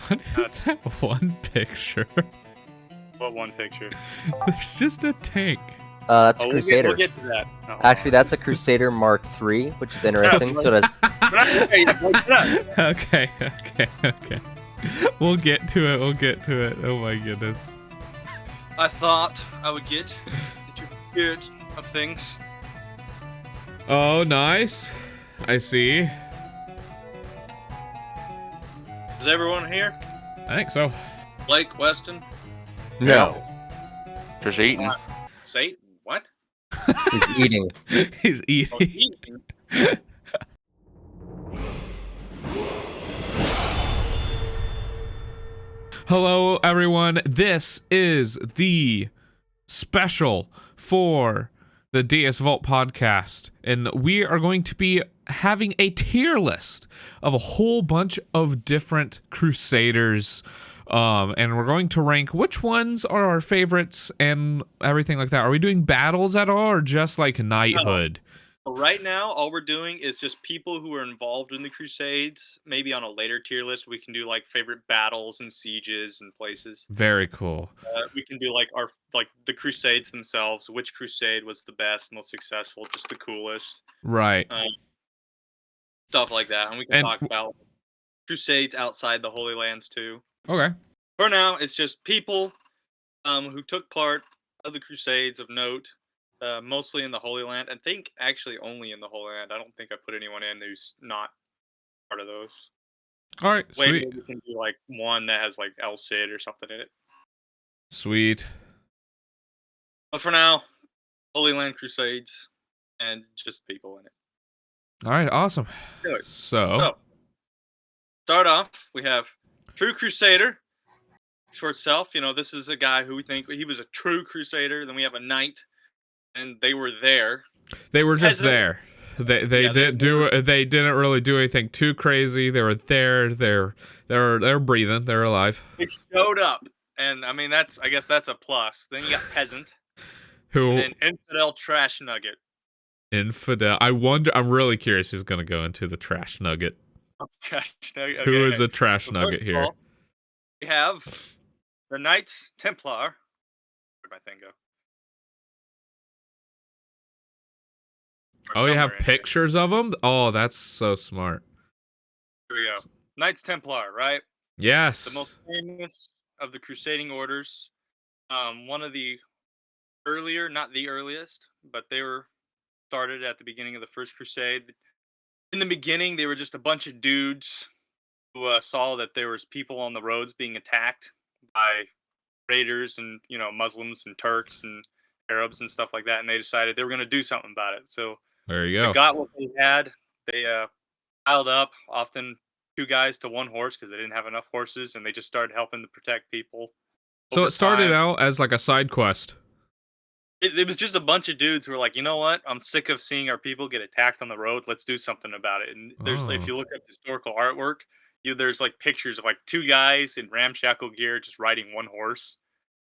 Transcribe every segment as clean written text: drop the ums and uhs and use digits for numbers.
What is that one picture? What one picture? There's just a tank. That's a Crusader. We'll get to that. Oh, Actually, that's a Crusader Mark III, which is interesting. So does. Okay. We'll get to it. Oh my goodness. I thought I would get into the spirit of things. Oh, nice. I see. Is everyone here? I think so. Blake, Weston? No, Just eating. Satan? What? he's eating. He's Oh, eating. eating. Hello, everyone. This is the special for the Deus Vult podcast, and we are going to be having a tier list of a whole bunch of different Crusaders, and we're going to rank which ones are our favorites and everything like that. Are we doing battles at all, or just like knighthood? Right now, all we're doing is just people who are involved in the Crusades. Maybe on a later tier list, we can do like favorite battles and sieges and places. Very cool. We can do like the Crusades themselves. Which Crusade was the best, most successful, just the coolest, Right. stuff like that. And we can talk about Crusades outside the Holy Lands too. Okay. For now, it's just people who took part of the Crusades of note. Mostly in the Holy Land. I think actually only in the Holy Land. I don't think I put anyone in who's not part of those. All right. Later Sweet. we can do like one that has like El Cid or something in it. Sweet. But for now, Holy Land Crusades and just people in it. All right. Awesome. Good. So, Start off, we have True Crusader. For itself, you know, this is a guy who we think he was a true Crusader. Then we have a knight. And they were there. they were just there. They didn't really do anything too crazy. They were there. They're breathing. They're alive. They showed up, and I mean I guess that's a plus. Then you got peasant, Who and then infidel trash nugget. infidel? I wonder. I'm really curious who's gonna go into the trash nugget. Trash nugget. Who Okay, is a trash so nugget first of here? all, we have the Knights Templar. Where'd my thing go? Oh, you have Somewhere in here. pictures of them? Oh, that's so smart. Here we go. Knights Templar, right? Yes. The most famous of the crusading orders. One of the earlier, not the earliest, but they were started at the beginning of the First Crusade. In the beginning, they were just a bunch of dudes who saw that there was people on the roads being attacked by raiders and, you know, Muslims and Turks and Arabs and stuff like that, and they decided they were going to do something about it. So There you they go. got what they had. They piled up, often 2 guys to 1 horse because they didn't have enough horses, and they just started helping to protect people. So Over it started time, out as like a side quest. it was just a bunch of dudes who were like, you know what? I'm sick of seeing our people get attacked on the road. Let's do something about it. And there's if Oh. you look up historical artwork, there's like pictures of like 2 guys in ramshackle gear just riding 1 horse.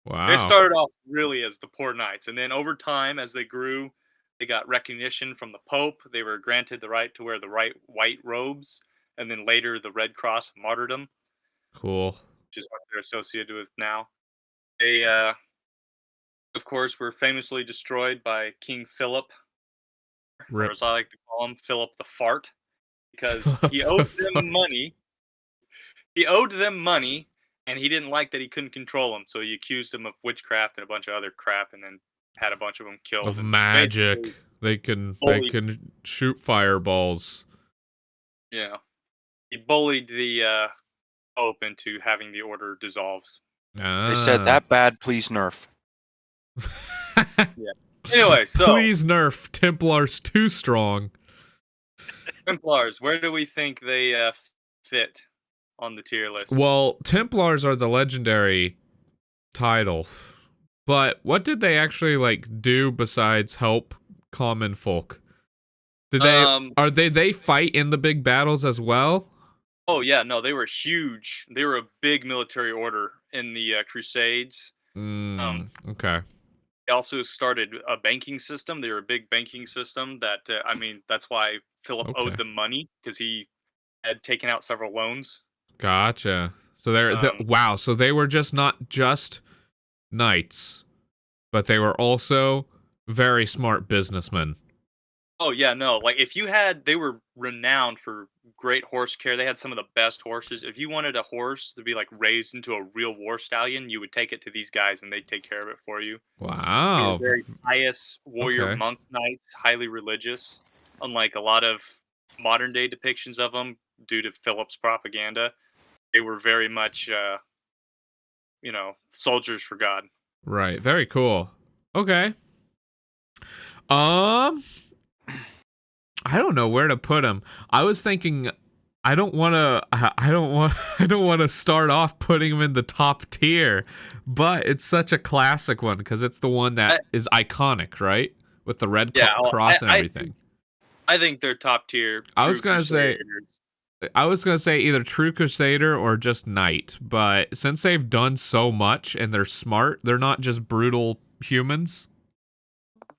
Wow. They started off really as the poor knights, and then over time, as they grew, they got recognition from the Pope. They were granted the right to wear the white robes, and then later the Red Cross martyrdom, Cool. which is what they're associated with now. They, of course, were famously destroyed by King Philip, or Rip. as I like to call him, Philip the Fart, because he Philip owed the them Fart. money. He owed them money, and he didn't like that he couldn't control them, so he accused them of witchcraft and a bunch of other crap, and then had a bunch of them killed. Of and magic. basically- They can bullied- shoot fireballs. Yeah. He bullied the Pope into having the order dissolved. They said that bad, please nerf. Anyway, so Please nerf Templars too strong. Templars, where do we think they fit on the tier list? Well, Templars are the legendary title. But what did they actually like do besides help common folk? Did they fight in the big battles as well? Oh yeah, no, they were huge. They were a big military order in the Crusades. Okay. They also started a banking system. They were a big banking system that, that's why Philip Okay. owed them money, because he had taken out several loans. Gotcha. So wow. So they were not just knights, but they were also very smart businessmen. Oh yeah, no. Like they were renowned for great horse care. They had some of the best horses. If you wanted a horse to be like raised into a real war stallion, you would take it to these guys and they'd take care of it for you. They were Wow. very pious warrior Okay. monk knights, highly religious. Unlike a lot of modern day depictions of them, due to Philip's propaganda, they were very much, soldiers for God. Right. Very cool. Okay. I don't know where to put him. I was thinking I don't want to start off putting him in the top tier, but it's such a classic one because it's the one that is iconic, right? With the red cross and everything. I think they're top tier. I was going to say either True Crusader or just Knight, but since they've done so much and they're smart, they're not just brutal humans.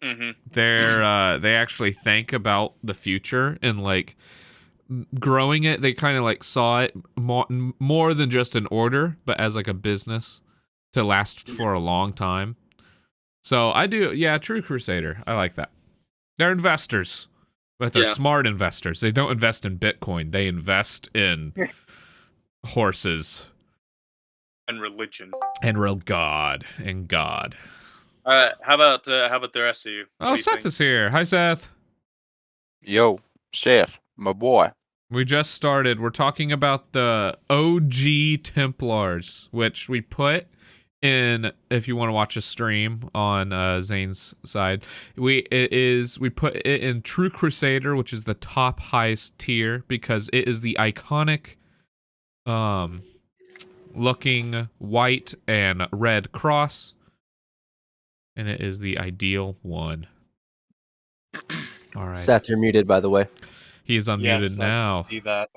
Mm-hmm. They actually think about the future and like growing it. They kind of like saw it more than just an order, but as like a business to last for a long time. So I do, yeah, True Crusader. I like that. They're investors, but they're smart investors. They don't invest in Bitcoin. They invest in horses and religion and real God and God. All right, how about the rest of you? Oh, Seth is here. Hi, Seth. Yo, Seth, my boy. We just started. We're talking about the OG Templars, which we put in. If you want to watch a stream on Zane's side, we put it in True Crusader, which is the top highest tier because it is the iconic, looking white and red cross. And it is the ideal one. All right. Seth, you're muted, by the way. He is unmuted now. I see that.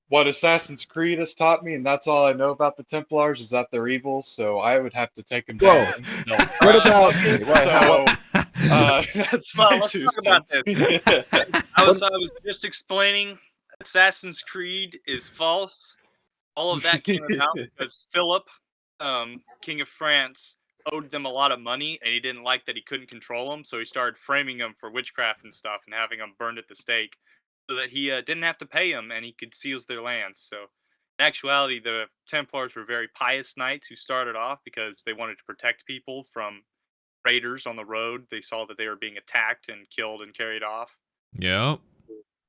What Assassin's Creed has taught me, and that's all I know about the Templars, is that they're evil. So I would have to take them down. What about? That's let's talk about this. I was just explaining Assassin's Creed is false. All of that came about because Philip, King of France, owed them a lot of money, and he didn't like that he couldn't control them, so he started framing them for witchcraft and stuff and having them burned at the stake so that he didn't have to pay them and he could seize their lands. So in actuality, the Templars were very pious knights who started off because they wanted to protect people from raiders on the road. They saw that they were being attacked and killed and carried off. Yeah.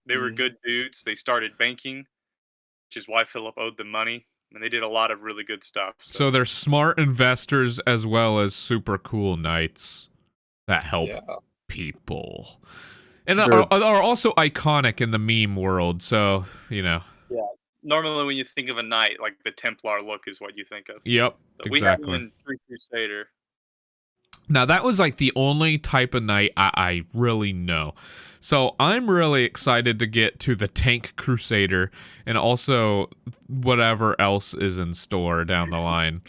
They were good dudes. They started banking, which is why Philip owed them money. And they did a lot of really good stuff. So they're smart investors as well as super cool knights that help people. And are also iconic in the meme world, so, you know. Yeah. Normally when you think of a knight, like the Templar look is what you think of. Yep, But we have them in True Crusader. Now, that was like the only type of knight I really know. So I'm really excited to get to the Tank Crusader and also whatever else is in store down the line.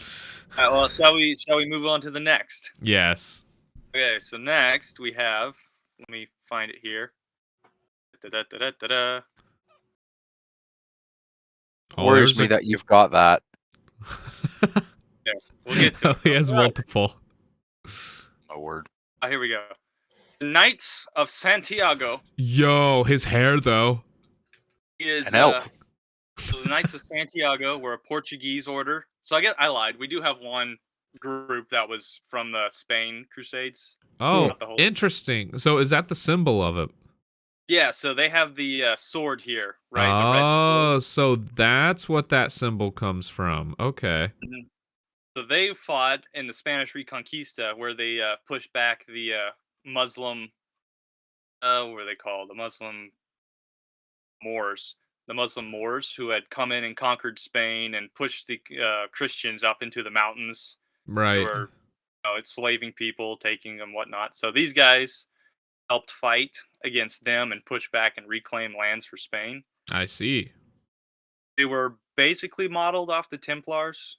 All right, well, shall we move on to the next? Yes. Okay, so next we have, let me find it here. Worries me that you've got that. Yeah, we'll get to it. He has multiple. My word. Oh, here we go. The Knights of Santiago. Yo, his hair though. Is an elf. So the Knights of Santiago were a Portuguese order. So I lied. We do have one group that was from the Spain Crusades. Oh, interesting. So is that the symbol of it? Yeah, so they have the sword here, right? Oh, the red sword. So that's what that symbol comes from. Okay. Mm-hmm. So they fought in the Spanish Reconquista, where they pushed back the Muslim. What were they called? The Muslim Moors. The Muslim Moors who had come in and conquered Spain and pushed the Christians up into the mountains. Right. They were, enslaving people, taking them, whatnot. So these guys helped fight against them and push back and reclaim lands for Spain. I see. They were basically modeled off the Templars.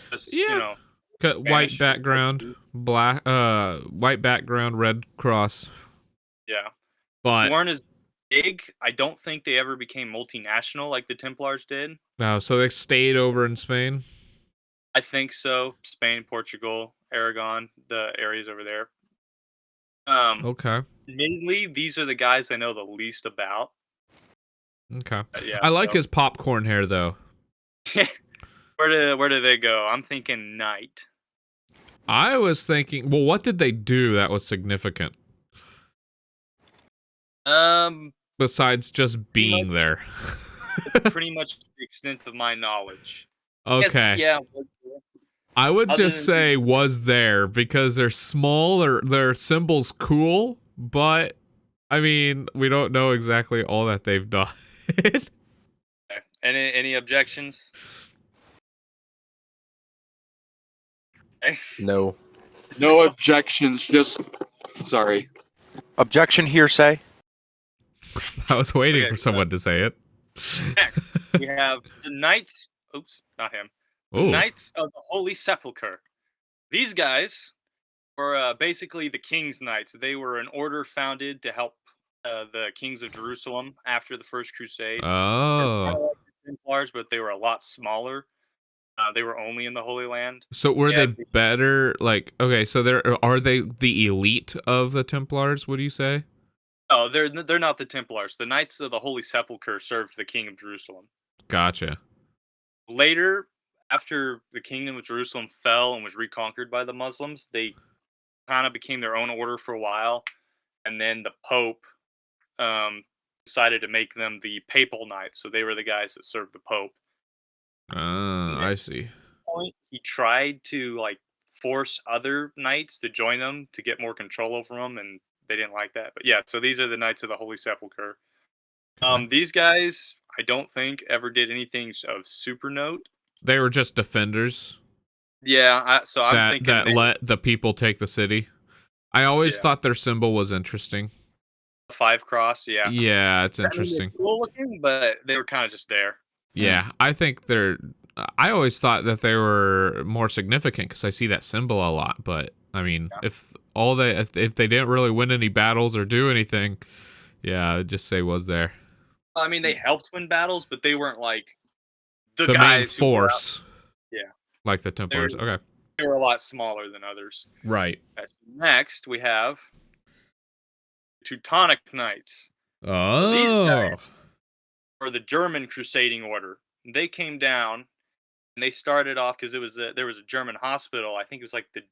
Just, yeah. White background, white background, red cross. Yeah. But weren't as big. I don't think they ever became multinational like the Templars did. No, so they stayed over in Spain. I think so. Spain, Portugal, Aragon, the areas over there. Okay. Mainly, these are the guys I know the least about. Okay. Yeah, I like his popcorn hair though. Where do they go? I'm thinking knight. I was thinking, well, what did they do that was significant besides just being there? It's pretty much the extent of my knowledge. Okay. Yes, yeah. I would Other just than- say was there because they're small, their symbol's cool, but I mean, we don't know exactly all that they've done. Any objections? Okay. No. No objections. Just sorry. Objection hearsay. I was waiting Okay, for someone to say it. Next, we have the Knights. Oops, not him. The Ooh. Knights of the Holy Sepulchre. These guys were basically the King's Knights. They were an order founded to help the kings of Jerusalem after the First Crusade. They're Oh. kinda like the Templars, but they were a lot smaller. They were only in the Holy Land. So were Yeah, they better? Like, okay, so are they the elite of the Templars? Would you say? Oh, they're not the Templars. The Knights of the Holy Sepulchre served the King of Jerusalem. Gotcha. Later, after the Kingdom of Jerusalem fell and was reconquered by the Muslims, they kind of became their own order for a while, and then the Pope decided to make them the Papal Knights. So they were the guys that served the Pope. I see. Point, he tried to like force other knights to join them to get more control over them, and they didn't like that. But yeah, so these are the Knights of the Holy Sepulchre. Okay. These guys, I don't think ever did anything of super note. They were just defenders Yeah, so I'm thinking that let the people take the city. I always Yeah. thought their symbol was interesting. the 5 cross. Yeah, Yeah, it's I mean, they're interesting. cool looking, but they were kind of just there. Yeah, I think they're. I always thought that they were more significant because I see that symbol a lot. But I mean, Yeah. if they didn't really win any battles or do anything, yeah, I'd just say was there I mean, they helped win battles, but they weren't like the the main guys who were out- force. Yeah. like the Templars. Okay, They were a lot smaller than others. right. Next, we have Teutonic Knights, Oh, guys- or the German Crusading Order. They came down and they started off because there was a German hospital. I think it was like the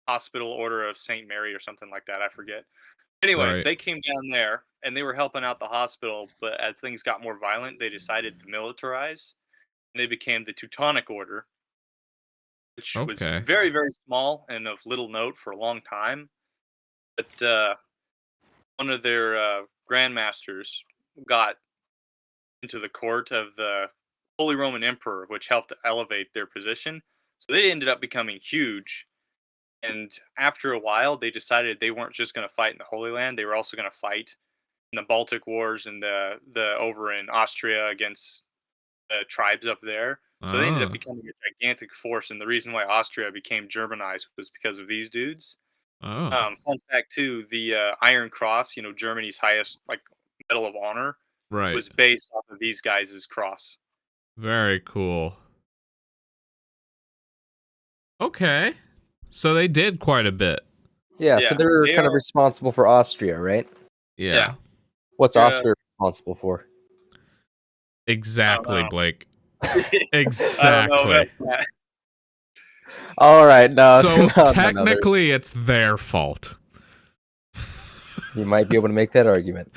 Hospital Order of Saint Mary or something like that. I forget. Anyways, Right. they came down there and they were helping out the hospital. But as things got more violent, they decided to militarize, and they became the Teutonic Order, which was Okay. very, very small and of little note for a long time. But one of their grandmasters got into the court of the Holy Roman Emperor, which helped elevate their position. So they ended up becoming huge. And after a while, they decided they weren't just going to fight in the Holy Land; they were also going to fight in the Baltic Wars and the over in Austria against the tribes up there. So they ended Ah. up becoming a gigantic force. And the reason why Austria became Germanized was because of these dudes. Oh, Fun fact too: the Iron Cross, Germany's highest like medal of honor, right. was based off of these guys' cross. Very cool. Okay, so they did quite a bit. Yeah, so Yeah, they're they kind of are- responsible for Austria, right? Yeah. What's Yeah. Austria responsible for? Exactly, know. Blake. I don't know Exactly. about that. All right, no. So no, no, technically, it's their fault. you might be able to make that argument,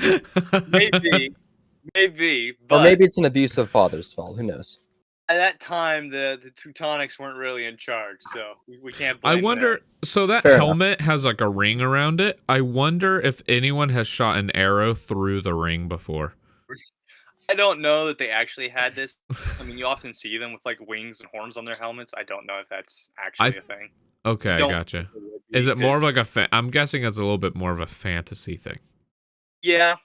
Maybe, or but maybe it's an abusive father's fault. Who knows? at that time the Teutonics weren't really in charge, so we can't I blame wonder. them. So that Fair enough. helmet has like a ring around it. I wonder if anyone has shot an arrow through the ring before. I don't know that they actually had this. I mean, you often see them with like wings and horns on their helmets. I don't know if that's actually a thing. Okay, Don't gotcha. think it would be, Is it more of 'cause- like a? I'm guessing it's a little bit more of a fantasy thing. Yeah,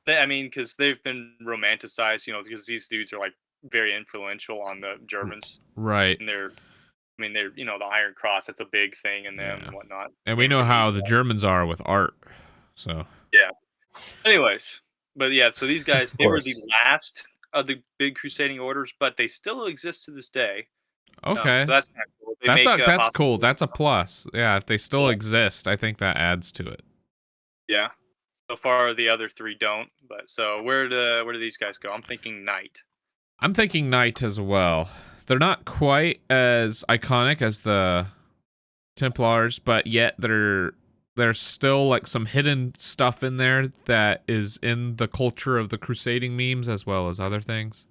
I mean, because they've been romanticized, because these dudes are like very influential on the Germans, Right. and they're the Iron Cross. That's a big thing in them Yeah. and whatnot. And we Same know for how these the guys. Germans are with art. So Anyways, but yeah, so these guys, Of they were the course. last of the big crusading orders, but they still exist to this day. Okay. So that's kind of cool. They That's make that's cool. hospitals. That's a plus. Yeah, if they still Yeah. exist, I think that adds to it. Yeah. So far, the other three don't. But so where do these guys go? I'm thinking knight. I'm thinking knight as well. They're not quite as iconic as the Templars, but yet there's still like some hidden stuff in there that is in the culture of the crusading memes as well as other things.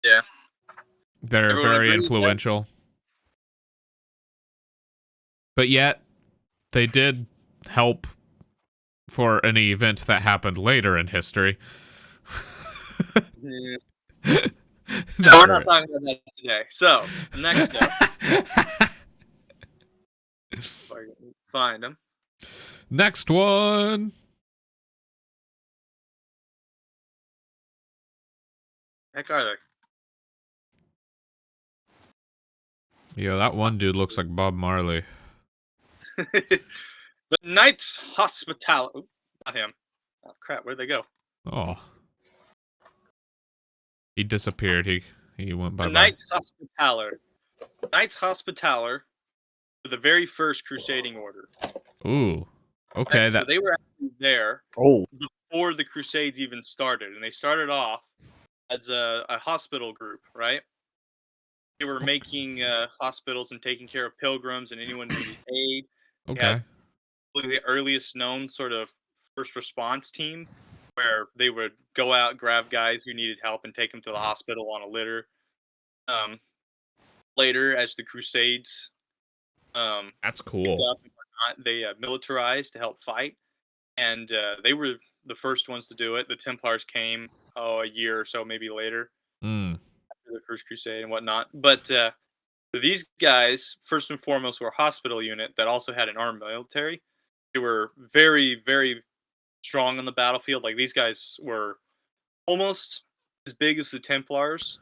Yeah. They're Everyone very agree with that? influential. But yet they did help for an event that happened later in history. Yeah. No, No, we're not talking about that today. So next up, if I can find them. Next one. Heck are Yeah, that one dude looks like Bob Marley. they? The Knights Hospitality. Oop, not him. Oh crap! Where'd they go? Oh. He disappeared. He went The bye-bye. Knights Hospitaller. Knights Hospitaller were the very first crusading order. Ooh. Okay, So that they were actually there Oh, before the Crusades even started, and they started off as a hospital group, right? They were making hospitals and taking care of pilgrims and anyone who needed aid. They okay. had probably the earliest known sort of first response team, where they would go out, grab guys who needed help, and take them to the hospital on a litter. Um, Later, as the Crusades That's picked cool. up and whatnot, they militarized to help fight, and they were the first ones to do it. The Templars came a year or so maybe later Mm. after the First Crusade and whatnot. But so these guys, first and foremost, were a hospital unit that also had an armed military. They were very, very strong on the battlefield. Like these guys were almost as big as the Templars.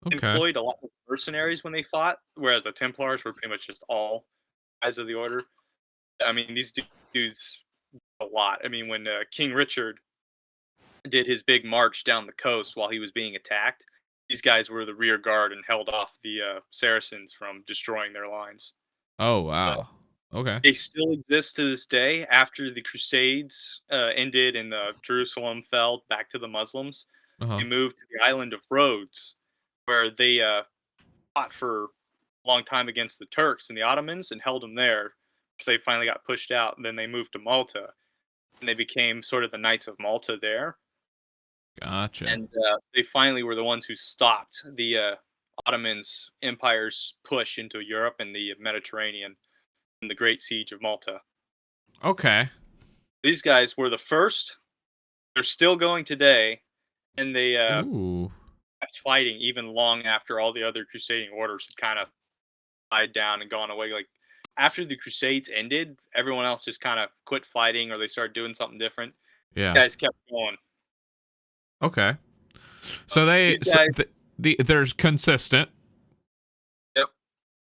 Okay. Employed a lot of mercenaries when they fought, whereas the Templars were pretty much just all guys of the order. I mean, these dudes a lot. I mean, when King Richard did his big march down the coast while he was being attacked, these guys were the rear guard and held off the Saracens from destroying their lines. Oh, So wow. Okay. they still exist to this day after the Crusades ended and Jerusalem fell back to the Muslims. Uh-huh. They moved to the island of Rhodes, where they fought for a long time against the Turks and the Ottomans and held them there. They finally got pushed out, and then they moved to Malta, and they became sort of the Knights of Malta there. Gotcha. And they finally were the ones who stopped the Ottomans' empire's push into Europe and the Mediterranean in the Great Siege of Malta. Okay. These guys were the first. They're still going today, and they Ooh. kept fighting even long after all the other crusading orders had kind of died down and gone away. Like after the Crusades ended, everyone else just kind of quit fighting or they started doing something different. Yeah. These guys kept going. Okay. So These guys, there's consistent. Yep.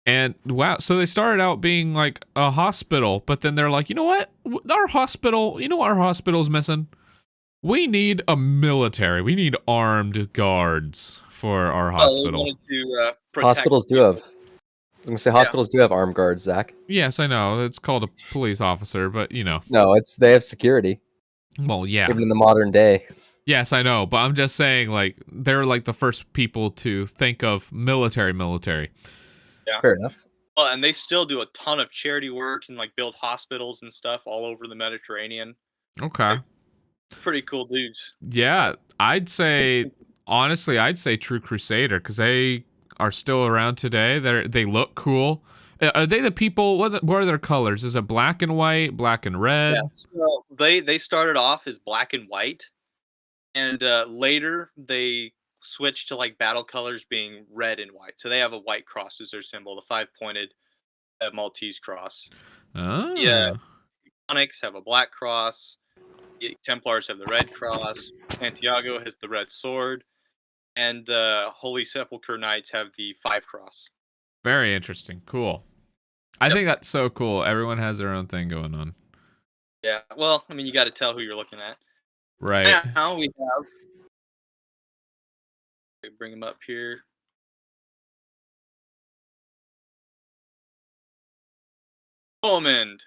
And wow, so they started out being like a hospital, but then they're like, you know what? Our hospital, you know what our hospital's missing? We need a military. We need armed guards for our they hospital. wanted to protect hospitals do have. I was gonna say hospitals do have armed guards, Zach. Yes, I know. It's called a police officer, but you know. No, they have security, Well, yeah. even in the modern day. Yes, I know, but I'm just saying, like, they're like the first people to think of military. Yeah. Fair enough. Well, and they still do a ton of charity work and like build hospitals and stuff all over the Mediterranean. Okay. Pretty cool dudes. Yeah, honestly, I'd say true Crusader because they are still around today. They look cool. Are they the people? What are their colors? Is it black and white, black and red? Yeah. So they started off as black and white, and later they switched to like battle colors being red and white. So they have a white cross as their symbol, the five-pointed Maltese cross. Oh. Yeah. Onyx have a black cross. The Templars have the red cross. Santiago has the red sword, and the Holy Sepulchre Knights have the five cross. Very interesting. Cool. I think that's so cool. Everyone has their own thing going on. Yeah. Well, I mean, you got to tell who you're looking at. Right. Now we have. Bring him up here. Bohemond.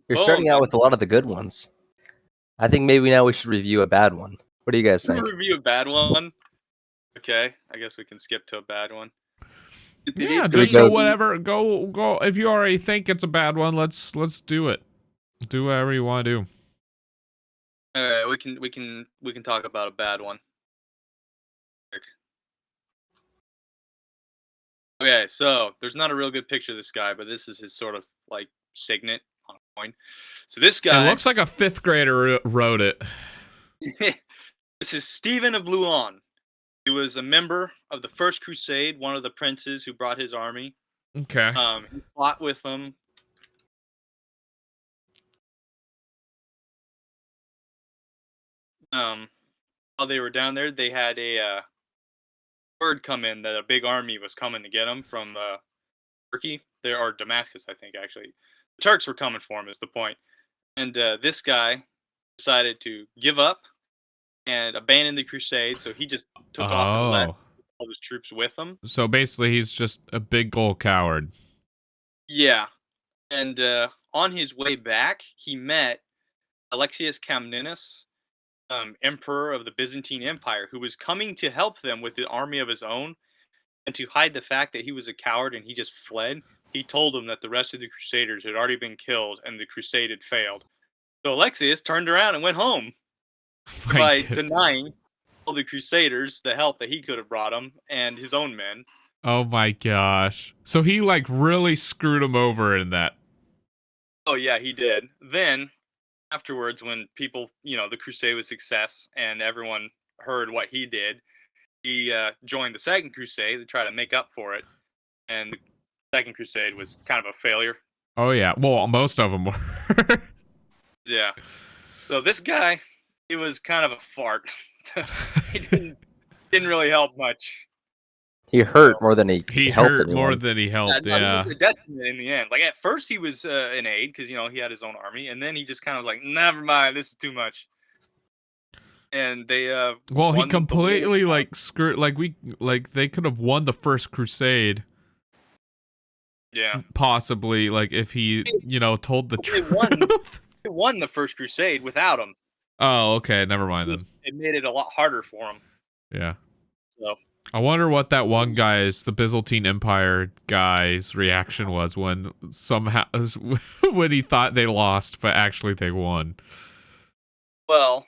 You're starting out Bohemond. with a lot of the good ones. I think maybe now we should review a bad one. What do you guys think? Review a bad one. Okay, I guess we can skip to a bad one. Yeah, we just go- go whatever. Go. If you already think it's a bad one, let's do it. Do whatever you want to do. All right, we can talk about a bad one. Okay, so there's not a real good picture of this guy, but this is his sort of like signet on a coin. So this guy, It looks like a 5th grader wrote it. this is Stephen of Louan. He was a member of the First Crusade, one of the princes who brought his army. Okay. He fought with them. While they were down there, they had a word come in that a big army was coming to get them from Turkey. There or Damascus, I think actually. The Turks were coming for him. Is the point. And this guy decided to give up and abandon the crusade. So he just took off and left all his troops with him. So basically, he's just a big old coward. Yeah. And on his way back, he met Alexius Comnenus, emperor of the Byzantine Empire, who was coming to help them with an army of his own. And to hide the fact that he was a coward and he just fled, he told them that the rest of the Crusaders had already been killed and the crusade had failed. So Alexius turned around and went home by denying all the Crusaders the help that he could have brought them and his own men. Oh my gosh. So he like really screwed him over in that. Oh yeah, he did. Then afterwards, when people, the crusade was a success and everyone heard what he did, he joined the Second Crusade to try to make up for it. And the Second Crusade was kind of a failure. Oh yeah. Well, most of them were. Yeah. So this guy, he was kind of a fart. He didn't really help much. He hurt more than he helped hurt anyone. more than he helped. No, Yeah. he was a detriment in the end. Like at first he was an aide because he had his own army, and then he just kind of was like, never mind, this is too much. And they well, he completely like screwed. Like they could have won the First Crusade. Yeah. Possibly, like if he told the truth. They won the First Crusade without him. Oh, okay. Never mind then. It made it a lot harder for him. Yeah. So I wonder what that one guy's, the Byzantine Empire guy's reaction was when somehow when he thought they lost, but actually they won. Well,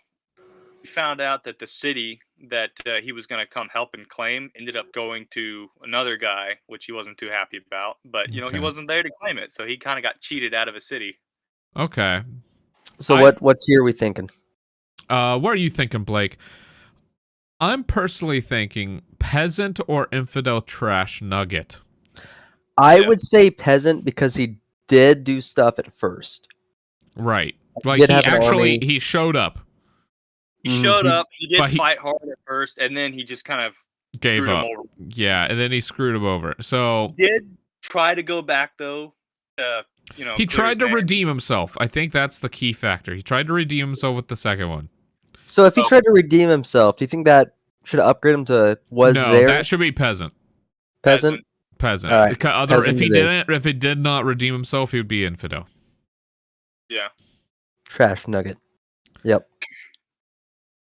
we found out that the city that he was going to come help and claim ended up going to another guy, which he wasn't too happy about. But he wasn't there to claim it, so he kind of got cheated out of a city. Okay. So what tier are we thinking? What are you thinking, Blake? I'm personally thinking peasant or infidel trash nugget. I would say peasant because he did do stuff at first. Right. Like Did have an army. he showed up. He showed up. He did fight hard at first, and then he just kind of gave screwed up. him over. Yeah, and then he screwed him over. So He did try to go back though. He tried to redeem himself. I think that's the key factor. He tried to redeem himself with the second one. So if he tried to redeem himself, do you think that should upgrade him to No, there? that should be peasant. Peasant? Peasant. All right. If he did not redeem himself, he would be infidel. Yeah. Trash nugget. Yep.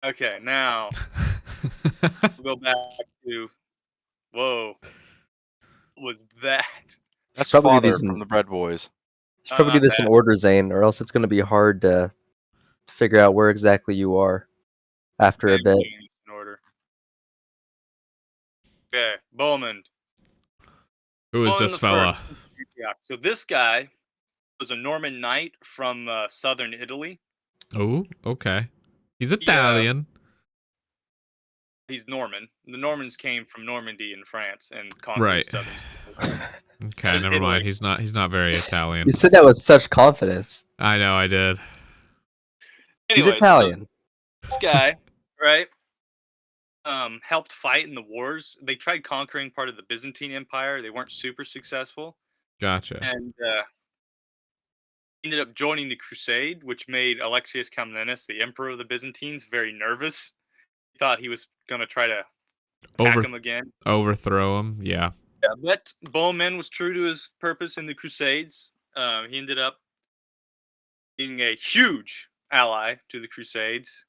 Okay, now we'll go back to whoa. What was that? That's Probably Father these- from the Bread Boys. You should probably do this in order, Zane, or else it's going to be hard to figure out where exactly you are after a bit. In order. Okay, Bowman. Who is this fella? Yeah. So this guy was a Norman knight from southern Italy. Oh, okay. He's Italian. He's Norman. The Normans came from Normandy in France and conquered southern Italy. Okay, never mind. He's not very Italian. You said that with such confidence. I know, I did. He's Italian. So this guy, right, helped fight in the wars. They tried conquering part of the Byzantine Empire. They weren't super successful. Gotcha. And He ended up joining the crusade, which made Alexius Comnenus, the emperor of the Byzantines, very nervous. He thought he was going to try to attack him again. Overthrow him, yeah. Yeah, but Bohemond was true to his purpose in the crusades. He ended up being a huge ally to the crusades.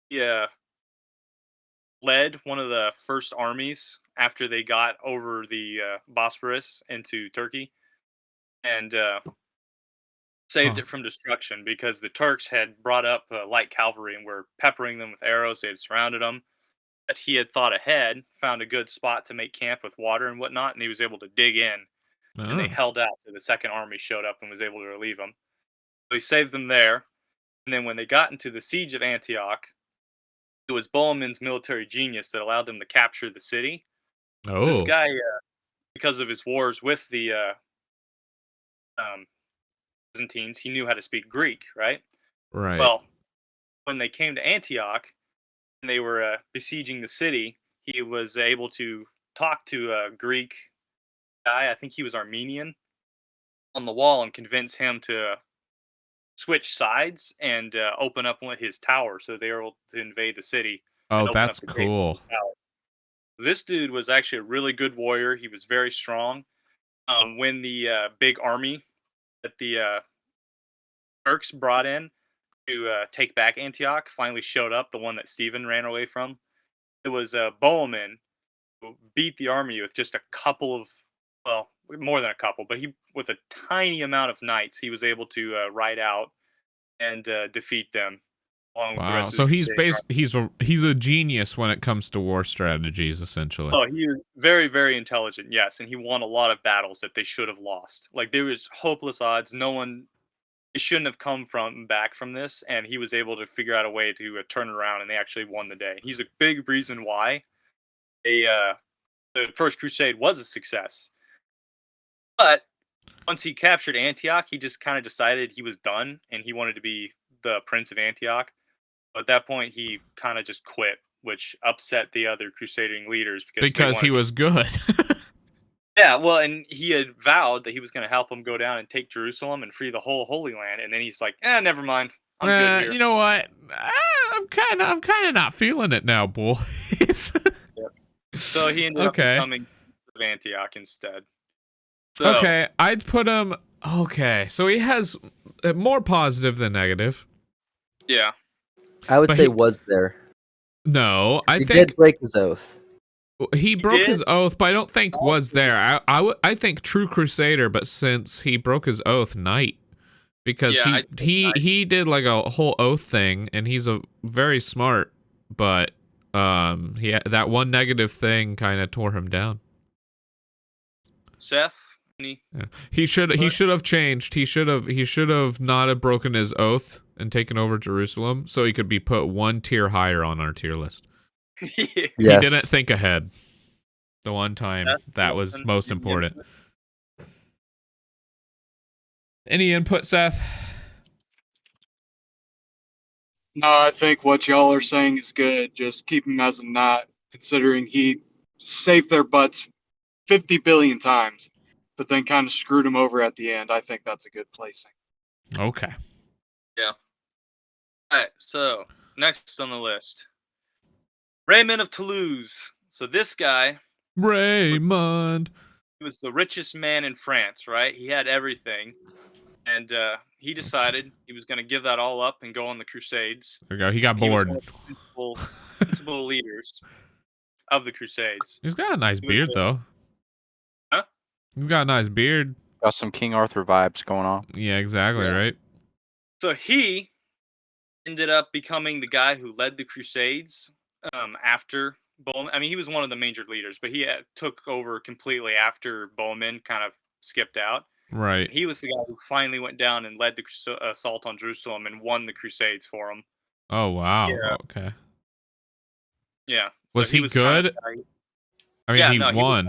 He led one of the first armies after they got over the Bosporus into Turkey, and saved it from destruction because the Turks had brought up light cavalry and were peppering them with arrows. They had surrounded them. But he had thought ahead, found a good spot to make camp with water and whatnot, and he was able to dig in. And they held out till the second army showed up and was able to relieve them. So he saved them there. And then when they got into the siege of Antioch, it was Bohemond's military genius that allowed them to capture the city. So this guy, because of his wars with the Byzantines, he knew how to speak Greek, right? Right. Well, when they came to Antioch and they were besieging the city, he was able to talk to a Greek guy, I think he was Armenian, on the wall and convince him to switch sides and open up one of his towers so they were able to invade the city. Oh, that's cool. This dude was actually a really good warrior. He was very strong. When the big army that the Turks brought in to take back Antioch finally showed up, the one that Stephen ran away from, it was Bohemond who beat the army with just a couple of, well, more than a couple, but he, with a tiny amount of knights, he was able to ride out and defeat them. Along with the rest of So the he's a genius when it comes to war strategies, essentially. Oh, he was very, very intelligent, yes, and he won a lot of battles that they should have lost. Like, there was hopeless odds. No one, it shouldn't have come back from this, and he was able to figure out a way to turn it around, and they actually won the day. He's a big reason why the First Crusade was a success. But once he captured Antioch, he just kind of decided he was done, and he wanted to be the Prince of Antioch. At that point, he kind of just quit, which upset the other crusading leaders because he was good. Yeah, well, and he had vowed that he was going to help them go down and take Jerusalem and free the whole Holy Land, and then he's like, never mind, I'm good here. You know what? I'm kind of not feeling it now, boys. Yep. So he ended up becoming of Antioch instead. So, okay, I'd put him. Okay, so he has more positive than negative. Yeah. I would say was there. No, I think he did break his oath. He broke his oath, but I don't think was there. I think true Crusader, but since he broke his oath, knight, because he did like a whole oath thing, and he's a very smart, but that one negative thing kind of tore him down. Seth. He should have changed. He should have not have broken his oath and taken over Jerusalem, so he could be put one tier higher on our tier list. Yes. He didn't think ahead. The one time that was most important. Any input, Seth? No, I think what y'all are saying is good. Just keep him as a knot, considering he saved their butts 50 billion times, but then kind of screwed him over at the end. I think that's a good placing. Okay. Yeah. All right, so next on the list, Raymond of Toulouse. So this guy, Raymond, he was the richest man in France, right? He had everything, and he decided he was going to give that all up and go on the Crusades. There we go. He got bored. He was one of the principal leaders of the Crusades. He's got a nice beard, though. Huh? He's got a nice beard. Got some King Arthur vibes going on. Yeah, exactly, right? So he ended up becoming the guy who led the Crusades after Bohemond. I mean, he was one of the major leaders, but he took over completely after Bohemond kind of skipped out. Right. He was the guy who finally went down and led the assault on Jerusalem and won the Crusades for him. Oh, wow. Yeah. Okay. Yeah. Was he good? I mean, he won.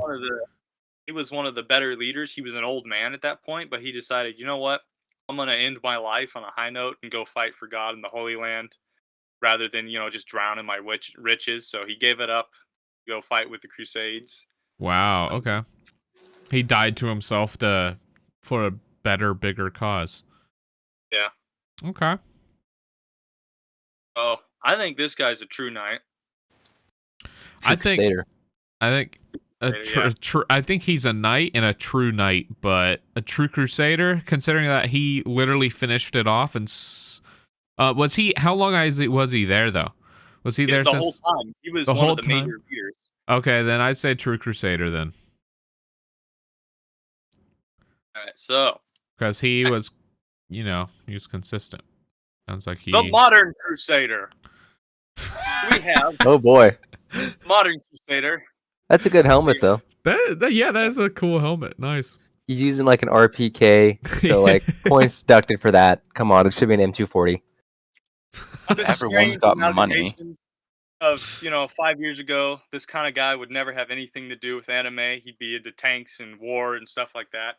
He was one of the better leaders. He was an old man at that point, but he decided, you know what? I'm going to end my life on a high note and go fight for God in the Holy Land rather than, just drown in my riches. So he gave it up to go fight with the Crusades. Wow. Okay. He died to himself for a better, bigger cause. Yeah. Okay. Oh, I think this guy's a true knight. True I think Crusader. I think Yeah. I think he's a knight and a true knight, but a true crusader, considering that he literally finished it off. And was he? How long was he there though? Was he there The whole since time. He was the one whole of the time? major leaders. Okay, then I'd say true crusader then, All right, so because he was, he was consistent. Sounds like the he. modern Crusader. We have Oh boy, modern Crusader. that's a good helmet though. That is a cool helmet. Nice. He's using like an RPK, so like points deducted for that. Come on, it should be an M240. This Everyone's strange got money. amalgamation of 5 years ago, this kind of guy would never have anything to do with anime. He'd be into tanks and war and stuff like that.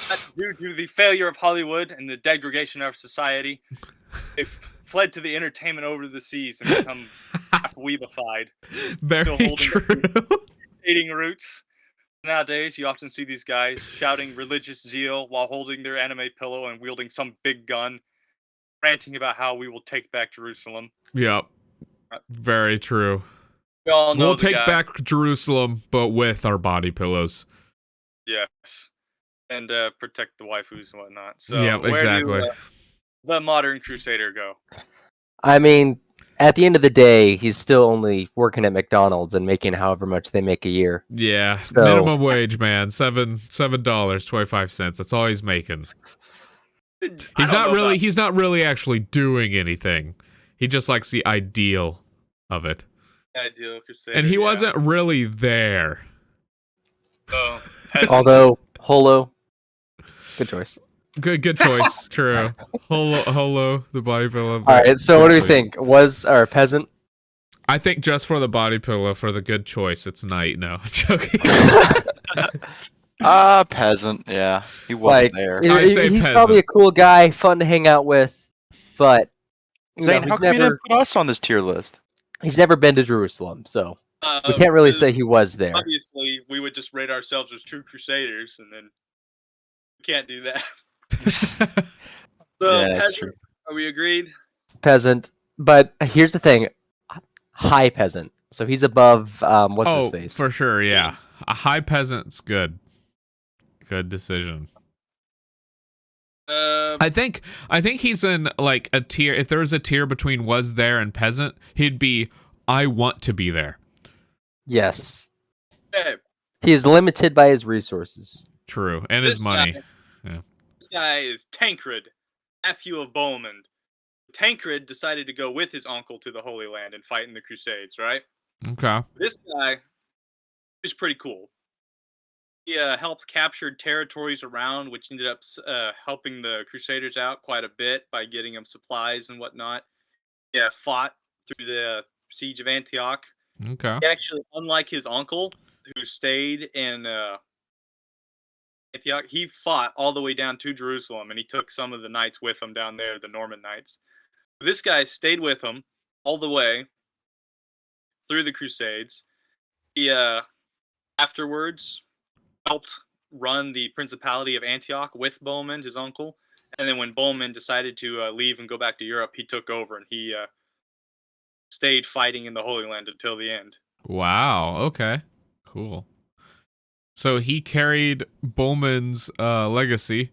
That's due to the failure of Hollywood and the degradation of society. They fled to the entertainment over the seas and become weebified. Very Still holding true. Dating roots. Nowadays, you often see these guys shouting religious zeal while holding their anime pillow and wielding some big gun, ranting about how we will take back Jerusalem. Yep. Very true. We all know We'll the take guy. back Jerusalem, but with our body pillows. Yes. And protect the waifus and whatnot. So Yep, where exactly. do the modern Crusader go? I mean, at the end of the day, he's still only working at McDonald's and making however much they make a year. Yeah, So- minimum wage, man. $7.25. That's all he's making. He's not really actually doing anything. He just likes the ideal of it. Ideal Crusader. And he yeah. wasn't really there. So, Although Holo, good choice. Good choice. True. Holo, the body pillow. All right, so good what do we choice. think? Was our peasant? I think just for the body pillow, for the good choice, it's night. No, I'm joking. Peasant. Yeah, he Like wasn't there. I'd say he's peasant. probably a cool guy, fun to hang out with, but Zane, how he's come you never didn't put us on this tier list? been to Jerusalem, so we can't really say he was there. Obviously, we would just rate ourselves as true Crusaders, and then we can't do that. So, Yeah, that's peasant, true. are we agreed? Peasant, but here's the thing: high peasant. So he's above what's his face? For sure, yeah. A high peasant's good. Good decision. I think he's in like a tier. If there was a tier between was there and peasant, he'd be I want to be there. Yes, Okay, he is limited by his resources. True, and his This money. guy- Yeah. this guy is Tancred, nephew of Bohemond. Tancred decided to go with his uncle to the Holy Land and fight in the Crusades, right? Okay. This guy is pretty cool. He helped capture territories around, which ended up helping the Crusaders out quite a bit by getting them supplies and whatnot. Yeah, fought through the siege of Antioch. Okay. He actually, unlike his uncle, who stayed in Antioch, he fought all the way down to Jerusalem, and he took some of the knights with him down there, the Norman knights. This guy stayed with him all the way through the Crusades. He afterwards helped run the Principality of Antioch with Bohemond, his uncle. And then when Bohemond decided to leave and go back to Europe, he took over and he stayed fighting in the Holy Land until the end. Wow. Okay. Cool. So he carried Bowman's legacy.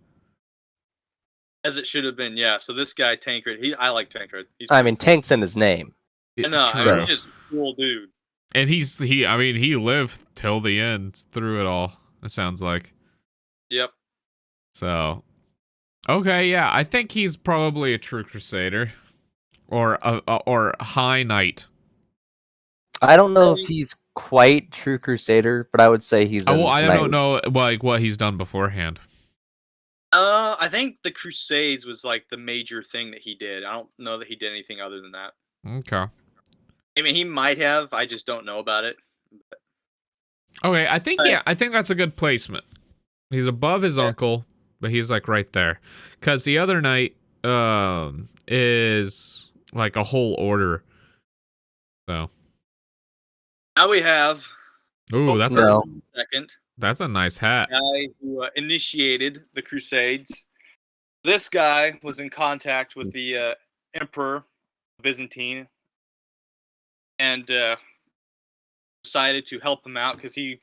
As it should have been, yeah. So this guy, Tancred, I like Tancred. I mean, Tank's in his name. No, True. he's just a cool dude. And he lived till the end through it all. It sounds like. Yep. So, okay, yeah, I think he's probably a true Crusader, or a high knight. I don't know if he's quite true Crusader, but I would say he's. Well, I knight. don't know like what he's done beforehand. I think the Crusades was like the major thing that he did. I don't know that he did anything other than that. Okay. I mean, he might have. I just don't know about it. Okay, I think that's a good placement. He's above his uncle, but he's like right there, because the other knight is like a whole order. So. Now we have. Ooh, that's No. Second. That's a nice hat. Guy who initiated the Crusades. This guy was in contact with the Emperor Byzantine and decided to help him out because he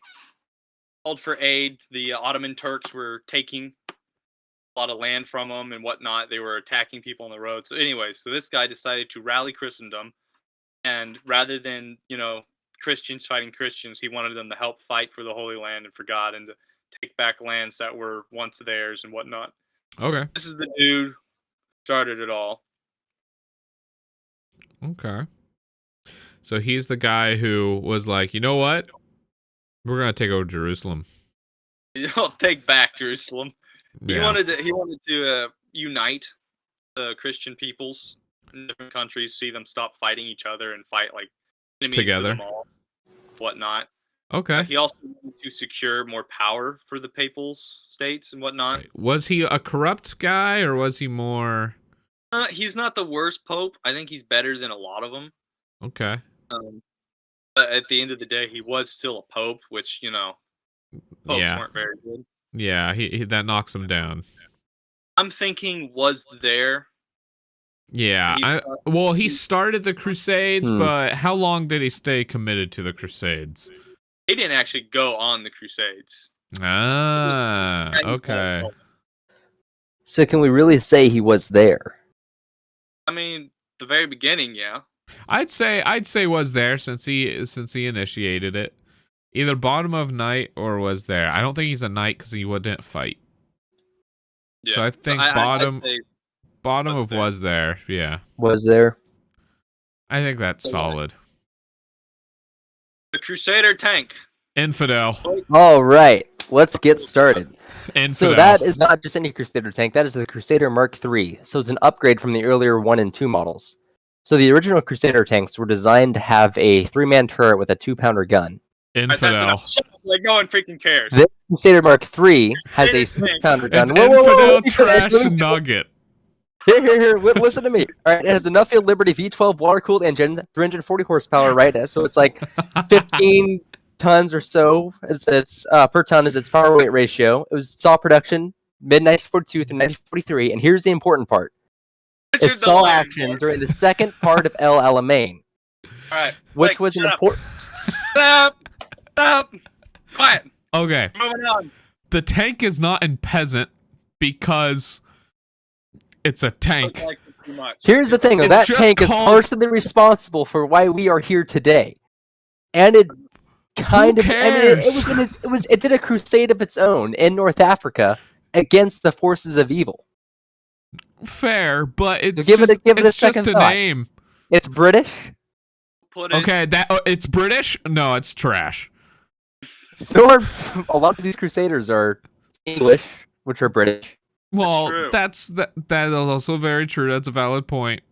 called for aid. The Ottoman Turks were taking a lot of land from them and whatnot. They were attacking people on the road. So anyways, so this guy decided to rally Christendom, and rather than, Christians fighting Christians, he wanted them to help fight for the Holy Land and for God and to take back lands that were once theirs and whatnot. Okay. This is the dude who started it all. Okay. So he's the guy who was like, you know what? We're gonna take over Jerusalem. He'll take back Jerusalem. He Yeah. wanted to unite the Christian peoples in different countries, see them stop fighting each other and fight like enemies Together. to them all, whatnot. Okay. He also wanted to secure more power for the papals states and whatnot. Right. Was he a corrupt guy or was he more? He's not the worst pope. I think he's better than a lot of them. Okay. But at the end of the day, he was still a pope, which popes Yeah. weren't very good. Yeah. He that knocks him down. I'm thinking was there. Yeah. He started the Crusades, but how long did he stay committed to the Crusades? He didn't actually go on the Crusades. Ah. Okay. So can we really say he was there? I mean, the very beginning, yeah. I'd say was there since he initiated it. Either bottom of knight or was there. I don't think he's a knight because he wouldn't fight. Yeah. So I think I'd bottom say of was there. Yeah. Was there? I think that's solid. the Crusader tank. Infidel. All right, let's get started. Infidel. So that is not just any Crusader tank, that is the Crusader Mark III. So it's an upgrade from the earlier 1 and 2 models. So the original Crusader tanks were designed to have a 3-man turret with a 2-pounder gun. Infidel. Like no one freaking cares. The Crusader Mark III has a Crusader tank. 6-pounder gun. It's Whoa, whoa, whoa, Infidel let me finish, trash let me finish. nugget. Here, listen to me. All right, it has a Nuffield Liberty V12 water-cooled engine, 340 horsepower, right? So it's like 15 tons or so as its per ton is its power weight ratio. It saw production mid-1942 through 1943, and here's the important part. Richard It saw the Lion action Heart. during the second part of El Alamein, All right. which was an shut up. important... Stop. Quiet. Okay. Moving on. The tank is not in peasant because it's a tank. Like it too much. Here's the thing, though. It's That just tank is called- partially responsible for why we are here today. And it kind Who of... I mean, cares? it did a crusade of its own in North Africa against the forces of evil. Fair, but it's give it a it's second just a thought. name. It's British. Put it. Okay, it's British? No, it's trash. So are a lot of these Crusaders are English, which are British. Well, true. that is also very true. That's a valid point.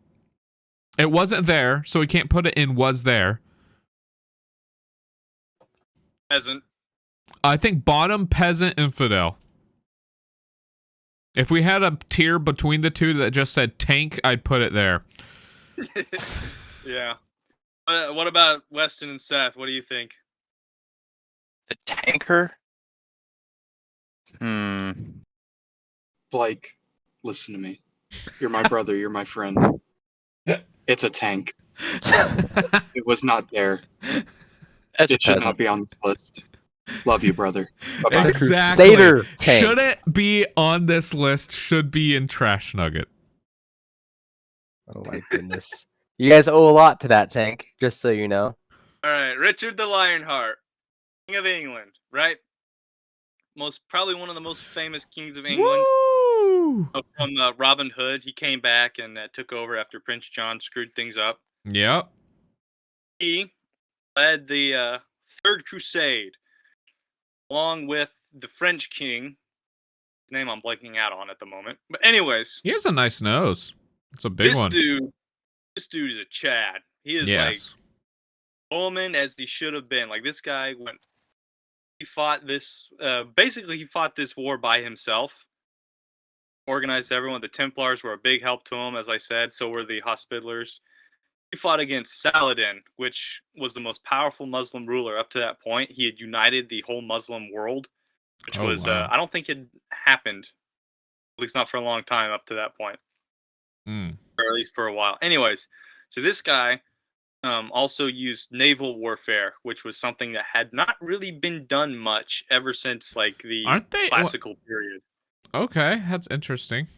It wasn't there, so we can't put it in was there. Peasant. I think bottom peasant infidel. If we had a tier between the two that just said tank, I'd put it there. Yeah. What about Weston and Seth? What do you think? The tanker? Blake, listen to me. You're my brother. You're my friend. It's a tank. It was not there. That's It should peasant. not be on this list. Love you, brother. Bye-bye. It's a Exactly. Crusader tank. Shouldn't be on this list. Should be in trash nugget. Oh my goodness. You guys owe a lot to that tank, just so you know. All right, Richard the Lionheart, King of England, right? Probably one of the most famous kings of England. Woo! From Robin Hood, he came back and took over after Prince John screwed things up. Yep. He led the Third Crusade, along with the French king, whose name I'm blanking out on at the moment. But anyways, He has a nice nose. It's a big this one. dude is a Chad. He is like Yes. woman as he should have been. Like this guy he fought this basically he fought this war by himself. Organized everyone. The Templars were a big help to him, as I said, so were the Hospitallers. He fought against Saladin, which was the most powerful Muslim ruler up to that point. He had united the whole Muslim world, which Oh, was wow. I don't think it happened At least not for a long time up to that point, Mm. or at least for a while. Anyways, so this guy also used naval warfare, which was something that had not really been done much ever since like the Aren't they? classical period. Okay, that's interesting.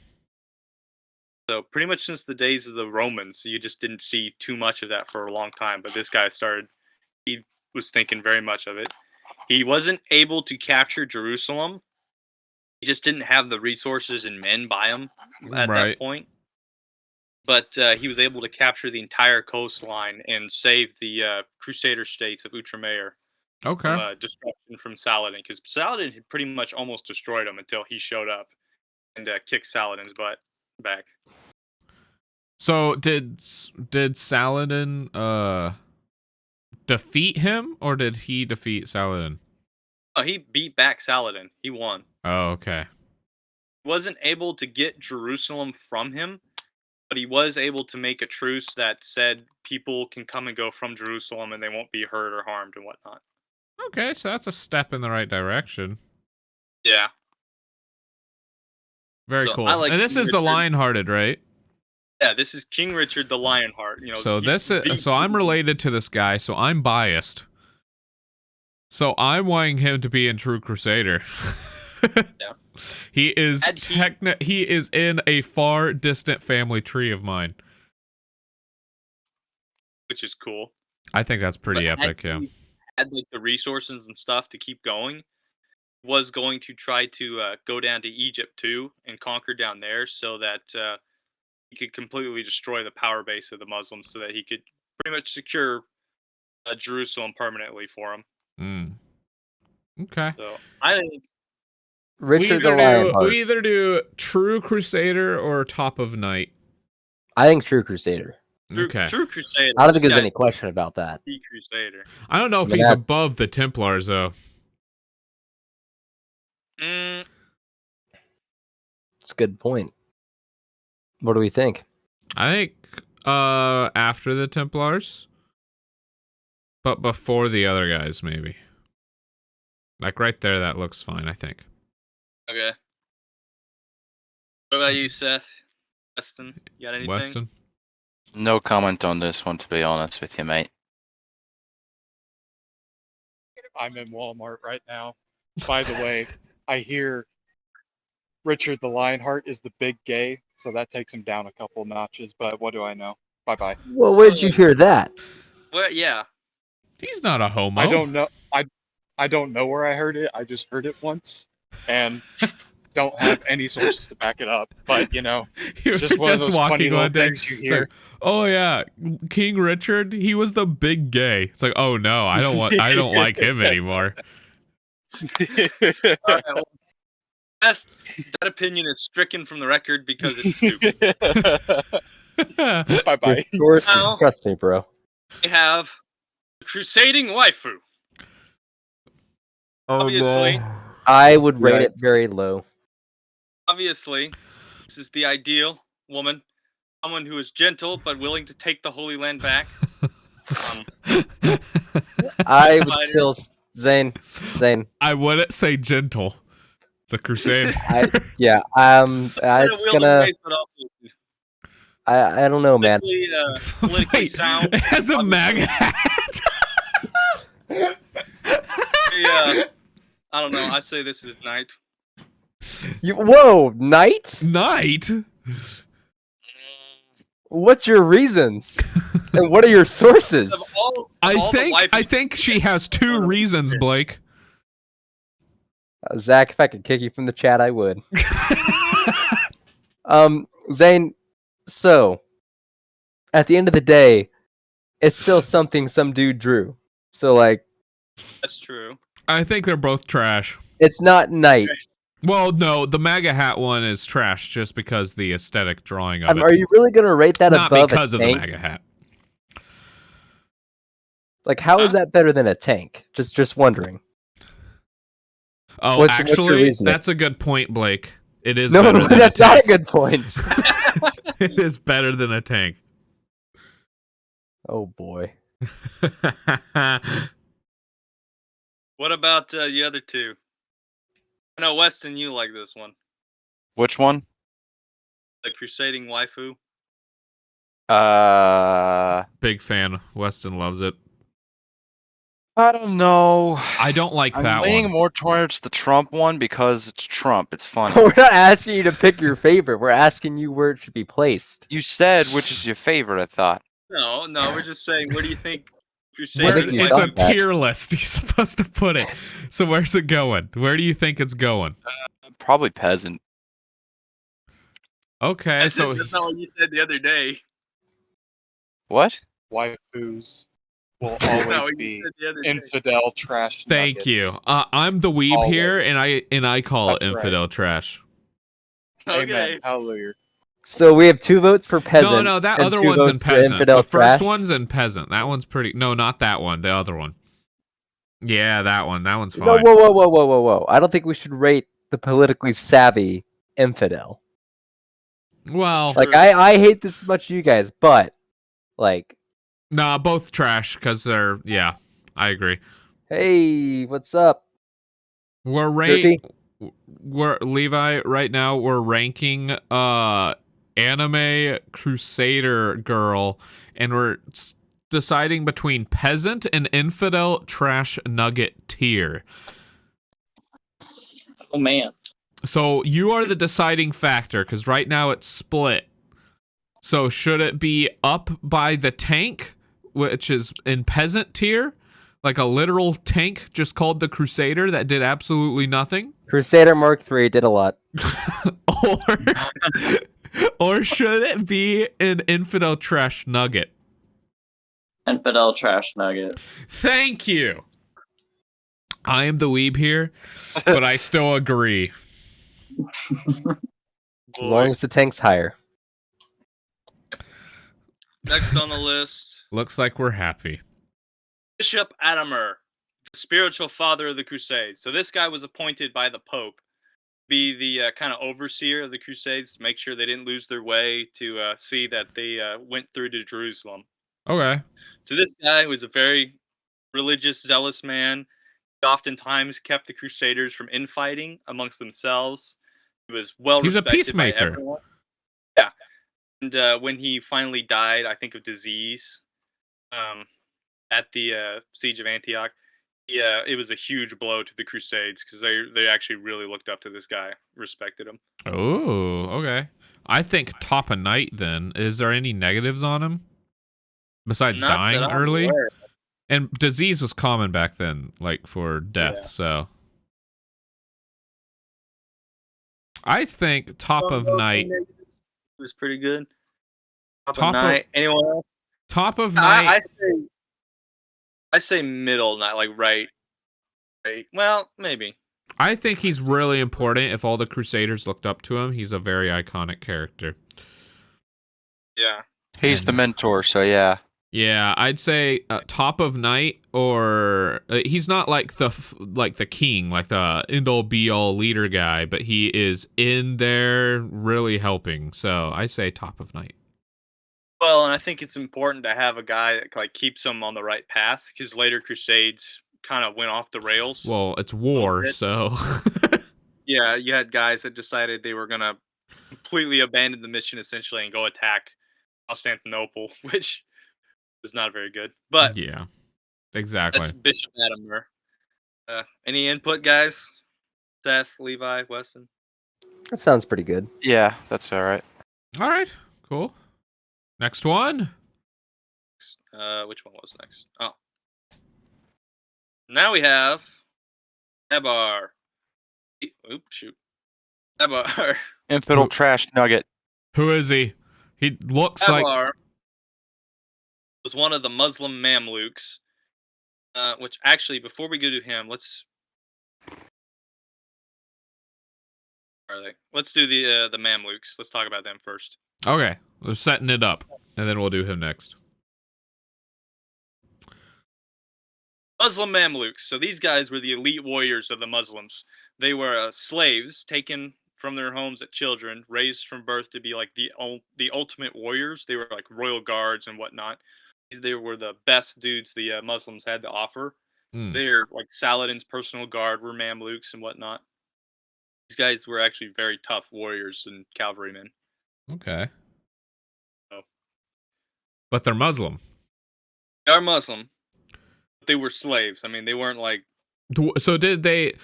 So pretty much since the days of the Romans, you just didn't see too much of that for a long time. But this guy he was thinking very much of it. He wasn't able to capture Jerusalem. He just didn't have the resources and men by him at that point. But he was able to capture the entire coastline and save the Crusader states of Outremer from destruction from Saladin. Because Saladin had pretty much almost destroyed him until he showed up and kicked Saladin's butt back. So did Saladin defeat him, or did he defeat Saladin? Oh, he beat back Saladin. He won. Oh, okay. He wasn't able to get Jerusalem from him, but he was able to make a truce that said people can come and go from Jerusalem and they won't be hurt or harmed and whatnot. Okay, so that's a step in the right direction. Yeah. Very So, cool. I like And this King is the Richard. Lionhearted, right? Yeah, this is King Richard the Lionheart. You know, So he's so I'm related to this guy, so I'm biased. So I'm wanting him to be in True Crusader. Yeah. He is he is in a far distant family tree of mine. which is cool. I think that's pretty But epic, yeah. Had like the resources and stuff to keep going. Was going to try to go down to Egypt too and conquer down there so that he could completely destroy the power base of the Muslims so that he could pretty much secure Jerusalem permanently for him. Okay. So I think Richard the Lionheart. We either do True Crusader or Top of Night. I think True Crusader. Okay. True Crusader. I don't think there's this any guy's question about that. the Crusader. I don't know if I mean, he's that's- above the Templars, though. It's a good point. What do we think? I think after the Templars, but before the other guys, maybe. Like right there, that looks fine, I think. Okay. What about you, Seth? Weston? You got anything? Weston? No comment on this one, to be honest with you, mate. I'm in Walmart right now. By the way, I hear Richard the Lionheart is the big gay, so that takes him down a couple notches, but what do I know? Bye-bye. Well, where'd you hear that? Well, yeah. He's not a homo. I don't know. I don't know where I heard it. I just heard it once, and don't have any sources to back it up. But you know, You're it's just one of those funny little one day. things you It's hear. like, oh yeah, King Richard, he was the big gay. It's like, oh no, I don't like him anymore. All right, well, Seth, that opinion is stricken from the record because it's stupid. Bye bye. Your sources, Well- trust me, bro. We have the crusading waifu. Obviously, I would rate Right. it very low. obviously, this is the ideal woman. Someone who is gentle but willing to take the Holy Land back. I would Fighter. still Zane. I wouldn't say gentle. It's a Crusader. It's Wield gonna. of grace, but also I don't know, man. politically Wait, sound. it has a Obviously. MAGA hat. Yeah, I don't know. I say this is knight. Whoa, knight? Knight. What's your reasons? And what are your sources? I think she has two reasons, Blake. Zach, if I could kick you from the chat, I would. Zane, so at the end of the day, it's still something some dude drew. So like, That's true. I think they're both trash. it's not knight. Well, no, the MAGA hat one is trash just because the aesthetic drawing of it. Are you really gonna rate that Not above because a of the tank? MAGA hat. Like, how is that better than a tank? Just wondering. Oh, What's your actually, reasoning? that's a good point, Blake. It is. No, better than that's a not tank. a good point. It is better than a tank. Oh boy. What about the other two? I know Weston, you like this one. Which one? The crusading waifu. Big fan. Weston loves it. I don't know. I don't like I'm that leaning one. more towards the Trump one because it's Trump. It's funny. We're not asking you to pick your favorite. We're asking you where it should be placed. You said which is your favorite, I thought. No, we're just saying, where do you think I Crusader think you It's a thought that. tier list. You're supposed to put it. So where's it going? Where do you think it's going? Probably peasant. Okay, so that's not what you said the other day. What? Waifus will That's not always what be you said the other day. infidel trash. thank nuggets. you. I'm the weeb Always. here, and I call That's it right. infidel trash. Okay. Amen. Hallelujah. So we have 2 votes for peasant. No, that and other 2 one's in votes for peasant. infidel The first trash. one's in peasant. That one's pretty. No, not that one. The other one. Yeah, that one. That one's fine. No, whoa. I don't think we should rate the politically savvy infidel. Well, Like, I hate this as much as you guys, but, like, nah, both trash because they're. Yeah, I agree. hey, what's up? We're Dirty? We're Levi right now. We're ranking anime Crusader girl, and we're deciding between peasant and infidel trash nugget tier. Oh man. So you are the deciding factor because right now it's split. So should it be up by the tank, which is in peasant tier, like a literal tank just called the Crusader that did absolutely nothing? Crusader Mark III did a lot. or or should it be an infidel trash nugget? Infidel trash nugget. Thank you. I am the weeb here, but I still agree. As long as the tank's higher. Next on the list, Looks like we're happy. Bishop Adamer, the spiritual father of the Crusades. So this guy was appointed by the Pope to be the kind of overseer of the Crusades to make sure they didn't lose their way, to see that they went through to Jerusalem. Okay. So this guy was a very religious, zealous man. He oftentimes kept the Crusaders from infighting amongst themselves. He was well He's a respected by peacemaker. everyone. Yeah. And when he finally died, I think of disease, at the siege of Antioch, it was a huge blow to the Crusades because they actually really looked up to this guy, respected him. Oh, okay. I think top of night then. Is there any negatives on him? Besides Not dying that I'm early? aware of. And disease was common back then, like for death, Yeah. so. I think top of night. It was pretty good. Top Top of of- night. Anyone else? Top of night. I say middle, not like right. Right. Well, maybe. I think he's really important. If all the Crusaders looked up to him, he's a very iconic character. Yeah. He's the mentor, so yeah. Yeah, I'd say top of night, or he's not like the king, like the end all be all leader guy, but he is in there really helping. So I say top of night. Well, and I think it's important to have a guy that like keeps them on the right path because later Crusades kind of went off the rails. Well, it's war, bit. so Yeah, you had guys that decided they were gonna completely abandon the mission essentially and go attack Constantinople, which is not very good. But yeah, exactly. that's Bishop Adamer. Any input, guys? Seth, Levi, Weston. That sounds pretty good. Yeah, that's all right. All right, cool. Next one. Which one was next? Oh, now we have Ebar. Oops, shoot. Ebar. Infidel Who- trash nugget. Who is he? He looks like Ebar was one of the Muslim Mamluks. Which actually, before we go to him, let's do the Mamluks. Let's talk about them first. okay. We're setting it up, and then we'll do him next. Muslim Mamluks. So these guys were the elite warriors of the Muslims. They were slaves taken from their homes at children, raised from birth to be like the ultimate warriors. They were like royal guards and whatnot. They were the best dudes the Muslims had to offer. Mm. They're like Saladin's personal guard were Mamluks and whatnot. These guys were actually very tough warriors and cavalrymen. Okay. Oh. But they're Muslim. They are Muslim, but they were slaves. I mean, they weren't like. So did they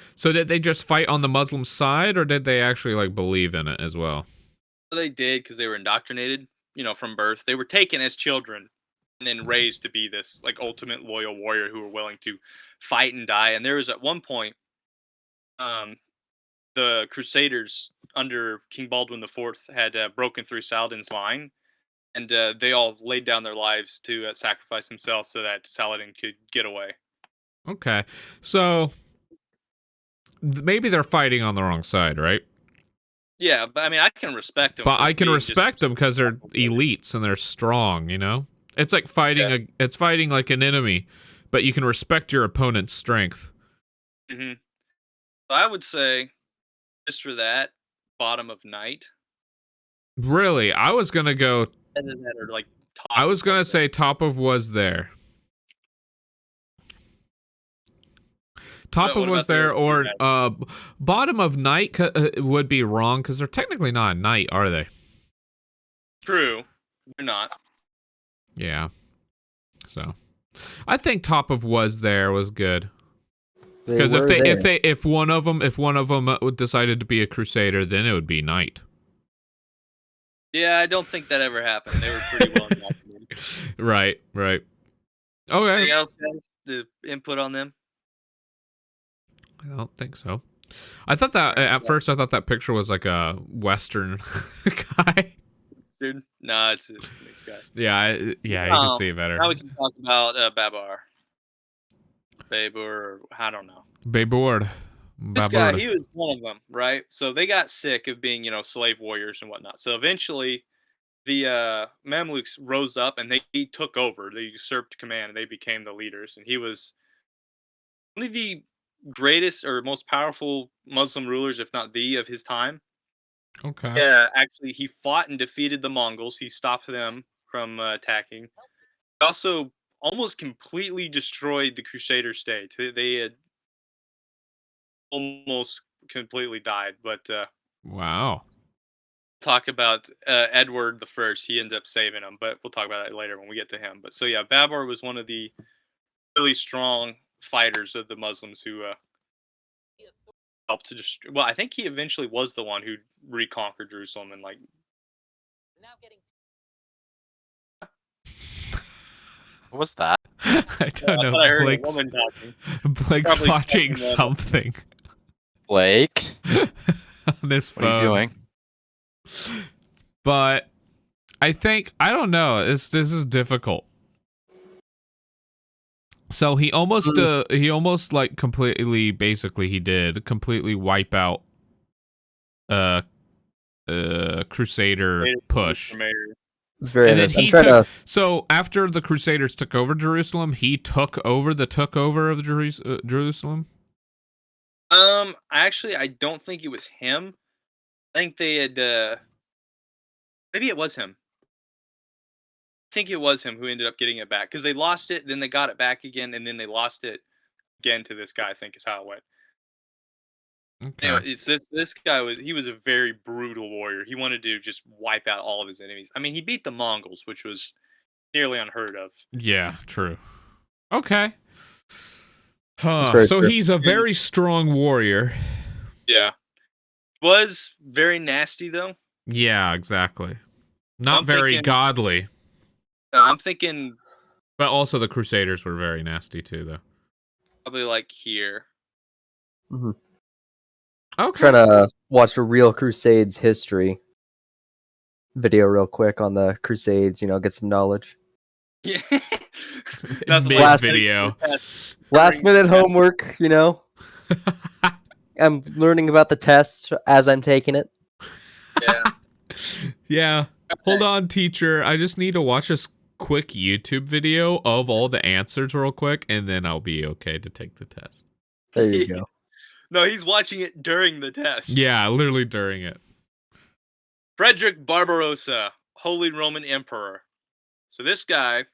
just fight on the Muslim side, or did they actually like believe in it as well? They did because they were indoctrinated, from birth. They were taken as children and then raised to be this like ultimate loyal warrior who were willing to fight and die. And there was at one point, the Crusaders under King Baldwin IV had broken through Saladin's line, and they all laid down their lives to sacrifice themselves so that Saladin could get away. Okay. So maybe they're fighting on the wrong side, right? Yeah, but I mean, I can respect them. But I can respect them because they're elites and they're strong, It's like fighting it's fighting like an enemy, but you can respect your opponent's strength. Mm-hmm. So I would say, just for that, bottom of night. Really? I was going to go Like top. I was going to say top of was there. Top of was there, or bottom of night would be wrong because they're technically not a knight, are they? True, they're not. Yeah. So, I think top of was there was good because if one of them decided to be a crusader, then it would be knight. Yeah, I don't think that ever happened. They were pretty well indoctrinated. Right. Okay. Anything else, guys? The input on them? I don't think so. I thought that at first I thought that picture was like a Western guy. Dude, nah, it's a mixed guy. Yeah, you can see it better. Now we can talk about Babur, or I don't know. Babur. This guy, he was one of them, right? So they got sick of being, slave warriors and whatnot. So eventually, the Mamluks rose up and they took over. They usurped command and they became the leaders. And he was one of the greatest or most powerful Muslim rulers, if not the, of his time. Okay. Yeah, actually, he fought and defeated the Mongols. He stopped them from attacking. He also almost completely destroyed the Crusader state. They had almost completely died, but wow. Talk about Edward the First. He ends up saving them, but we'll talk about that later when we get to him. But so yeah, Babur was one of the really strong fighters of the Muslims who helped to just. Well, I think he eventually was the one who reconquered Jerusalem and like. What was that? I don't know. I heard a woman talking. Blake's Probably watching something Blake, on his phone. what are you doing? But I don't know. This is difficult. So he almost like completely completely wipe out Crusader push. It's very nice. So after the Crusaders took over Jerusalem, he took over of Jerusalem. Actually, I don't think it was him. I think they had. Maybe it was him. I think it was him who ended up getting it back because they lost it, then they got it back again, and then they lost it again to this guy. I think is how it went. Okay. Anyway, it's this guy was a very brutal warrior. He wanted to just wipe out all of his enemies. I mean, he beat the Mongols, which was nearly unheard of. Yeah, true. Okay. Huh. So he's a very strong warrior. Yeah. Was very nasty though. Yeah, exactly. Not very godly. I'm thinking. But also the Crusaders were very nasty too, though. Probably like here. Mm-hmm. Okay. Trying to watch a real Crusades history video real quick on the Crusades, get some knowledge. Yeah. Last video. Last minute homework, I'm learning about the tests as I'm taking it. Yeah. Yeah. Hold on, teacher. I just need to watch this quick YouTube video of all the answers real quick, and then I'll be okay to take the test. There you go. No, he's watching it during the test. Yeah, literally during it. Frederick Barbarossa, Holy Roman Emperor. So this guy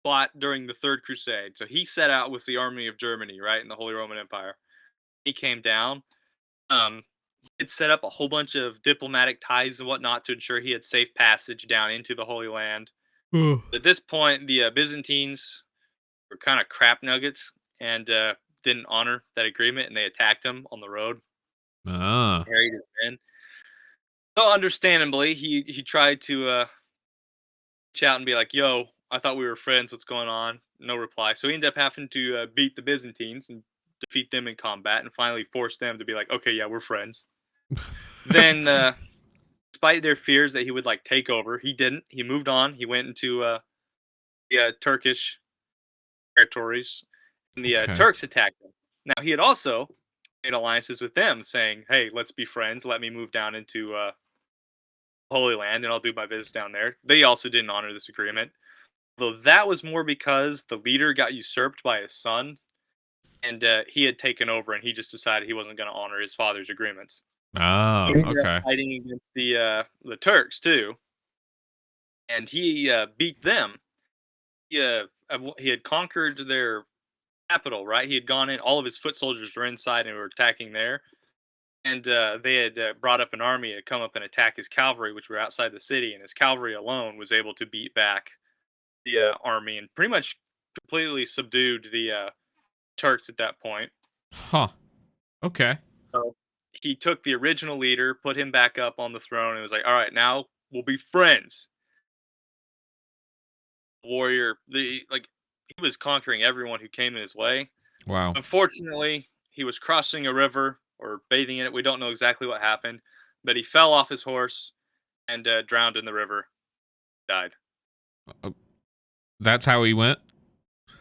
fought during the Third Crusade. So he set out with the army of Germany, right, in the Holy Roman Empire. He came down. had set up a whole bunch of diplomatic ties and whatnot to ensure he had safe passage down into the Holy Land. At this point, the Byzantines were kind of crap nuggets and didn't honor that agreement, and they attacked him on the road. Harried his men. So understandably, he tried to reach out and be like, "Yo, I thought we were friends. What's going on?" No reply. So he ended up having to beat the Byzantines and defeat them in combat, and finally force them to be like, "Okay, yeah, we're friends." Then, despite their fears that he would like take over, he didn't. He moved on. He went into the Turkish territories, and the Okay. Turks attacked him. Now he had also made alliances with them, saying, "Hey, let's be friends. Let me move down into Holy Land, and I'll do my business down there." They also didn't honor this agreement, though that was more because the leader got usurped by his son, and he had taken over, and he just decided he wasn't going to honor his father's agreements. Oh, He ended up okay. fighting against the Turks too, and he beat them. He had conquered their capital, right? He had gone in. All of his foot soldiers were inside and were attacking there. And they had brought up an army to come up and attack his cavalry, which were outside the city. And his cavalry alone was able to beat back the army and pretty much completely subdued the Turks at that point. Huh. Okay. So he took the original leader, put him back up on the throne, and was like, "All right, now we'll be friends." Warrior, he was conquering everyone who came in his way. Wow. Unfortunately, he was crossing a river or bathing in it. We don't know exactly what happened, but he fell off his horse and drowned in the river. Died. That's how he went?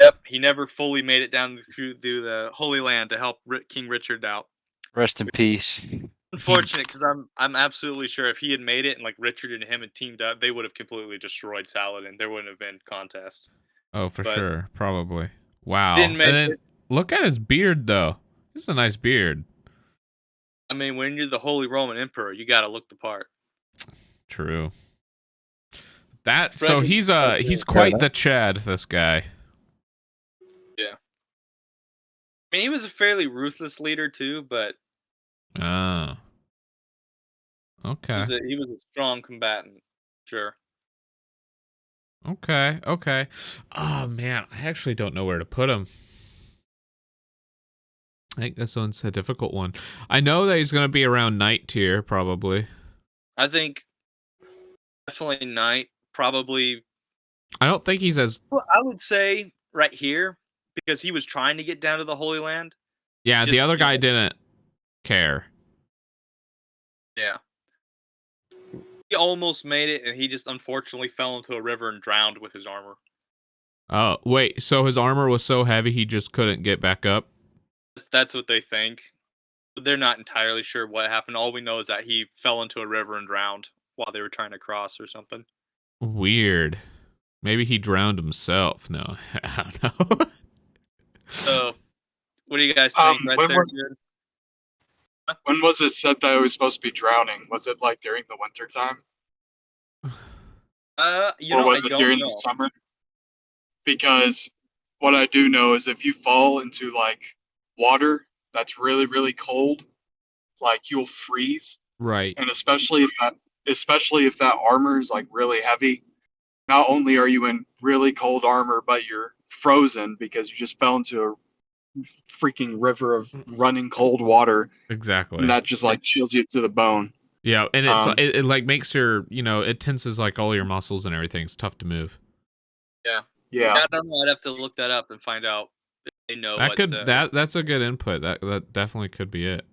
Yep, he never fully made it down through the Holy Land to help King Richard out. Rest in peace. Unfortunate, because I'm absolutely sure if he had made it and like Richard and him had teamed up, they would have completely destroyed Saladin. There wouldn't have been contest. Oh, for But sure. Probably. Wow. didn't And make then it. look at his beard, though. It's a nice beard. I mean, when you're the Holy Roman Emperor, you got to look the part. True. So Frederick- he's quite the Chad, this guy. Yeah. I mean, he was a fairly ruthless leader too, but Ah. Okay. he was a strong combatant. Sure. Okay. Okay. Oh man, I actually don't know where to put him. I think this one's a difficult one. I know that he's gonna be around Knight tier, probably. I think definitely Knight. Probably, I don't think he's as well, I would say right here, because he was trying to get down to the Holy Land. yeah. The Just- other guy didn't care. Yeah. He almost made it, and he just unfortunately fell into a river and drowned with his armor. Oh wait, so his armor was so heavy he just couldn't get back up. That's what they think. But they're not entirely sure what happened. All we know is that he fell into a river and drowned while they were trying to cross or something. Weird. Maybe he drowned himself. No, I don't know. So, what do you guys think right when there? were- Dude? When was it said that it was supposed to be drowning? Was it like during the winter time? You Or know, was I it don't during know. the summer? Because what I do know is if you fall into like water that's really, really cold, like you'll freeze. Right. And especially if that armor is like really heavy, not only are you in really cold armor, but you're frozen because you just fell into a freaking river of running cold water, Exactly. and that just like chills you to the bone. Yeah, and it's Um, it like makes your it tenses like all your muscles and everything. It's tough to move. Yeah. I don't know. I'd have to look that up and find out if they know. That what, could that's a good input. That definitely could be it.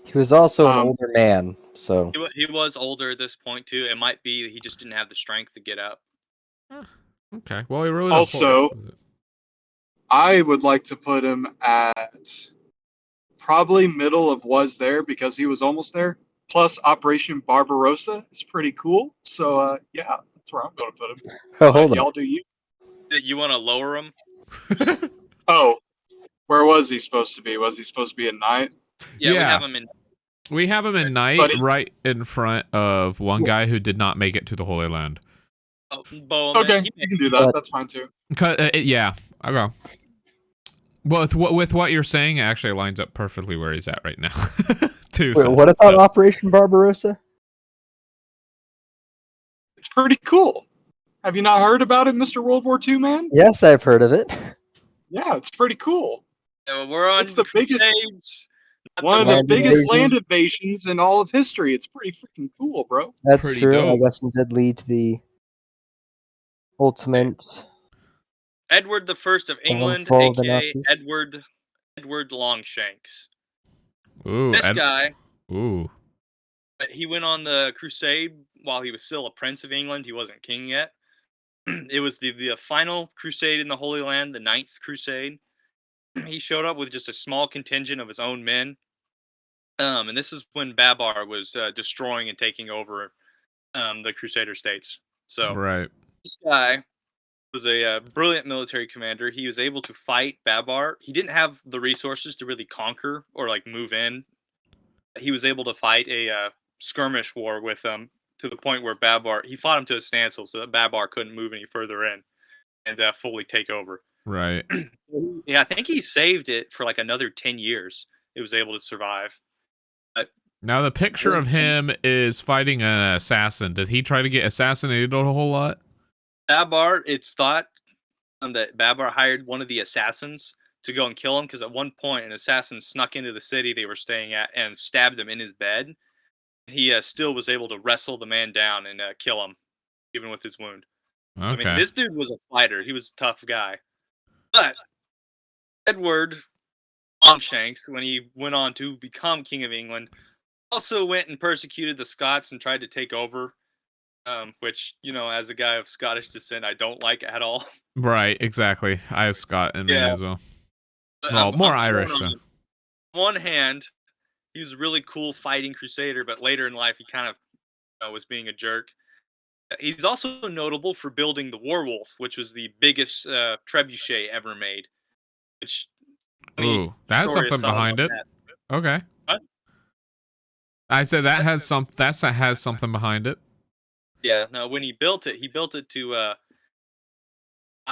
He was also an Um, older man, so He was older at this point too. It might be that he just didn't have the strength to get up. Okay. Well, he really Also- I would like to put him at probably middle of was there because he was almost there. Plus Operation Barbarossa is pretty cool. So yeah, that's where I'm going to put him. oh, hold on. Y'all do you? You want to lower him? Oh, where was he supposed to be? Was he supposed to be a knight? Yeah, we Yeah. have him in. we have him in Knight, Buddy. right in front of one guy who did not make it to the Holy Land. Bowman. Okay, He you can do that. But- That's fine too. Yeah. Okay. Well, with what you're saying, it actually lines up perfectly where he's at right now. Too. Wait, what about Operation Barbarossa? It's pretty cool. Have you not heard about it, Mr. World War II, man? Yes, I've heard of it. Yeah, it's pretty cool. Yeah, we're on It's the biggest- Crusades. not One of the the Land biggest invasion. land invasions in all of history. It's pretty freaking cool, bro. That's Pretty true. I dope. guess it did lead to the ultimate. Edward the First of England, Downfall of the aka Nazis. Edward Longshanks. Ooh, This guy, Ooh. he went on the crusade while he was still a prince of England. He wasn't king yet. It was the final crusade in the Holy Land, the 9th crusade. He showed up with just a small contingent of his own men. And this is when Babar was destroying and taking over the Crusader states. So Right. this guy was a brilliant military commander. He was able to fight Babar. He didn't have the resources to really conquer or like move in. He was able to fight a skirmish war with them to the point where he fought him to a standstill so that Babar couldn't move any further in and fully take over. Right. Yeah, I think he saved it for like another 10 years. It was able to survive. Now the picture of him is fighting an assassin. Did he try to get assassinated a whole lot? Babar, it's thought that Babar hired one of the assassins to go and kill him because at one point an assassin snuck into the city they were staying at and stabbed him in his bed. He still was able to wrestle the man down and kill him, even with his wound. Okay. I mean, this dude was a fighter. He was a tough guy. But Edward Longshanks, when he went on to become King of England, also went and persecuted the Scots and tried to take over, which, you know, as a guy of Scottish descent, I don't like at all. Right, exactly. I have Scott in me Yeah. as well. But Well, more I'm torn Irish, on so. it. On one hand, he was a really cool fighting crusader, but later in life, he kind of was being a jerk. He's also notable for building the Warwolf, which was the biggest trebuchet ever made. Which, Ooh, that has story something aside behind on it. that. Okay. What? I said that has something behind it. Yeah, no, when he built it to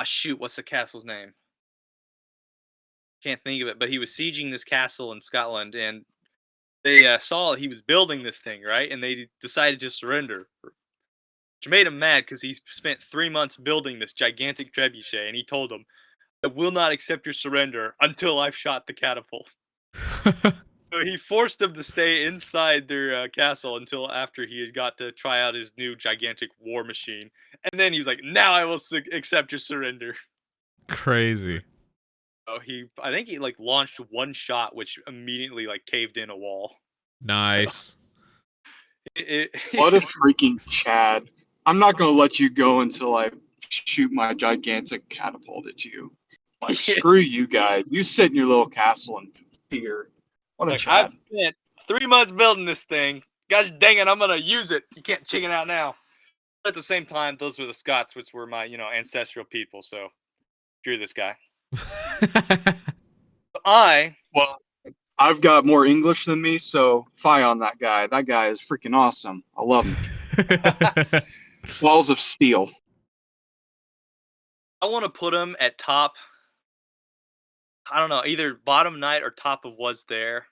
shoot, what's the castle's name? Can't think of it, but he was sieging this castle in Scotland, and they saw he was building this thing, right? And they decided to surrender, which made him mad because he spent 3 months building this gigantic trebuchet, and he told them, "I will not accept your surrender until I've shot the catapult." So he forced them to stay inside their castle until after he had got to try out his new gigantic war machine, and then he was like, "Now I will accept your surrender." Crazy. So I think he like launched one shot, which immediately like caved in a wall. Nice. What a freaking Chad. I'm not going to let you go until I shoot my gigantic catapult at you. Like, screw you guys. You sit in your little castle in fear. What a Like, Chad. I've spent 3 months building this thing. Gosh dang it, I'm gonna use it. You can't chicken out now. But at the same time, those were the Scots, which were my, ancestral people. So, screw this guy. Well, I've got more English than me, so fie on that guy. That guy is freaking awesome. I love him. Walls of steel. I want to put him at top. I don't know, either bottom knight or top of was there.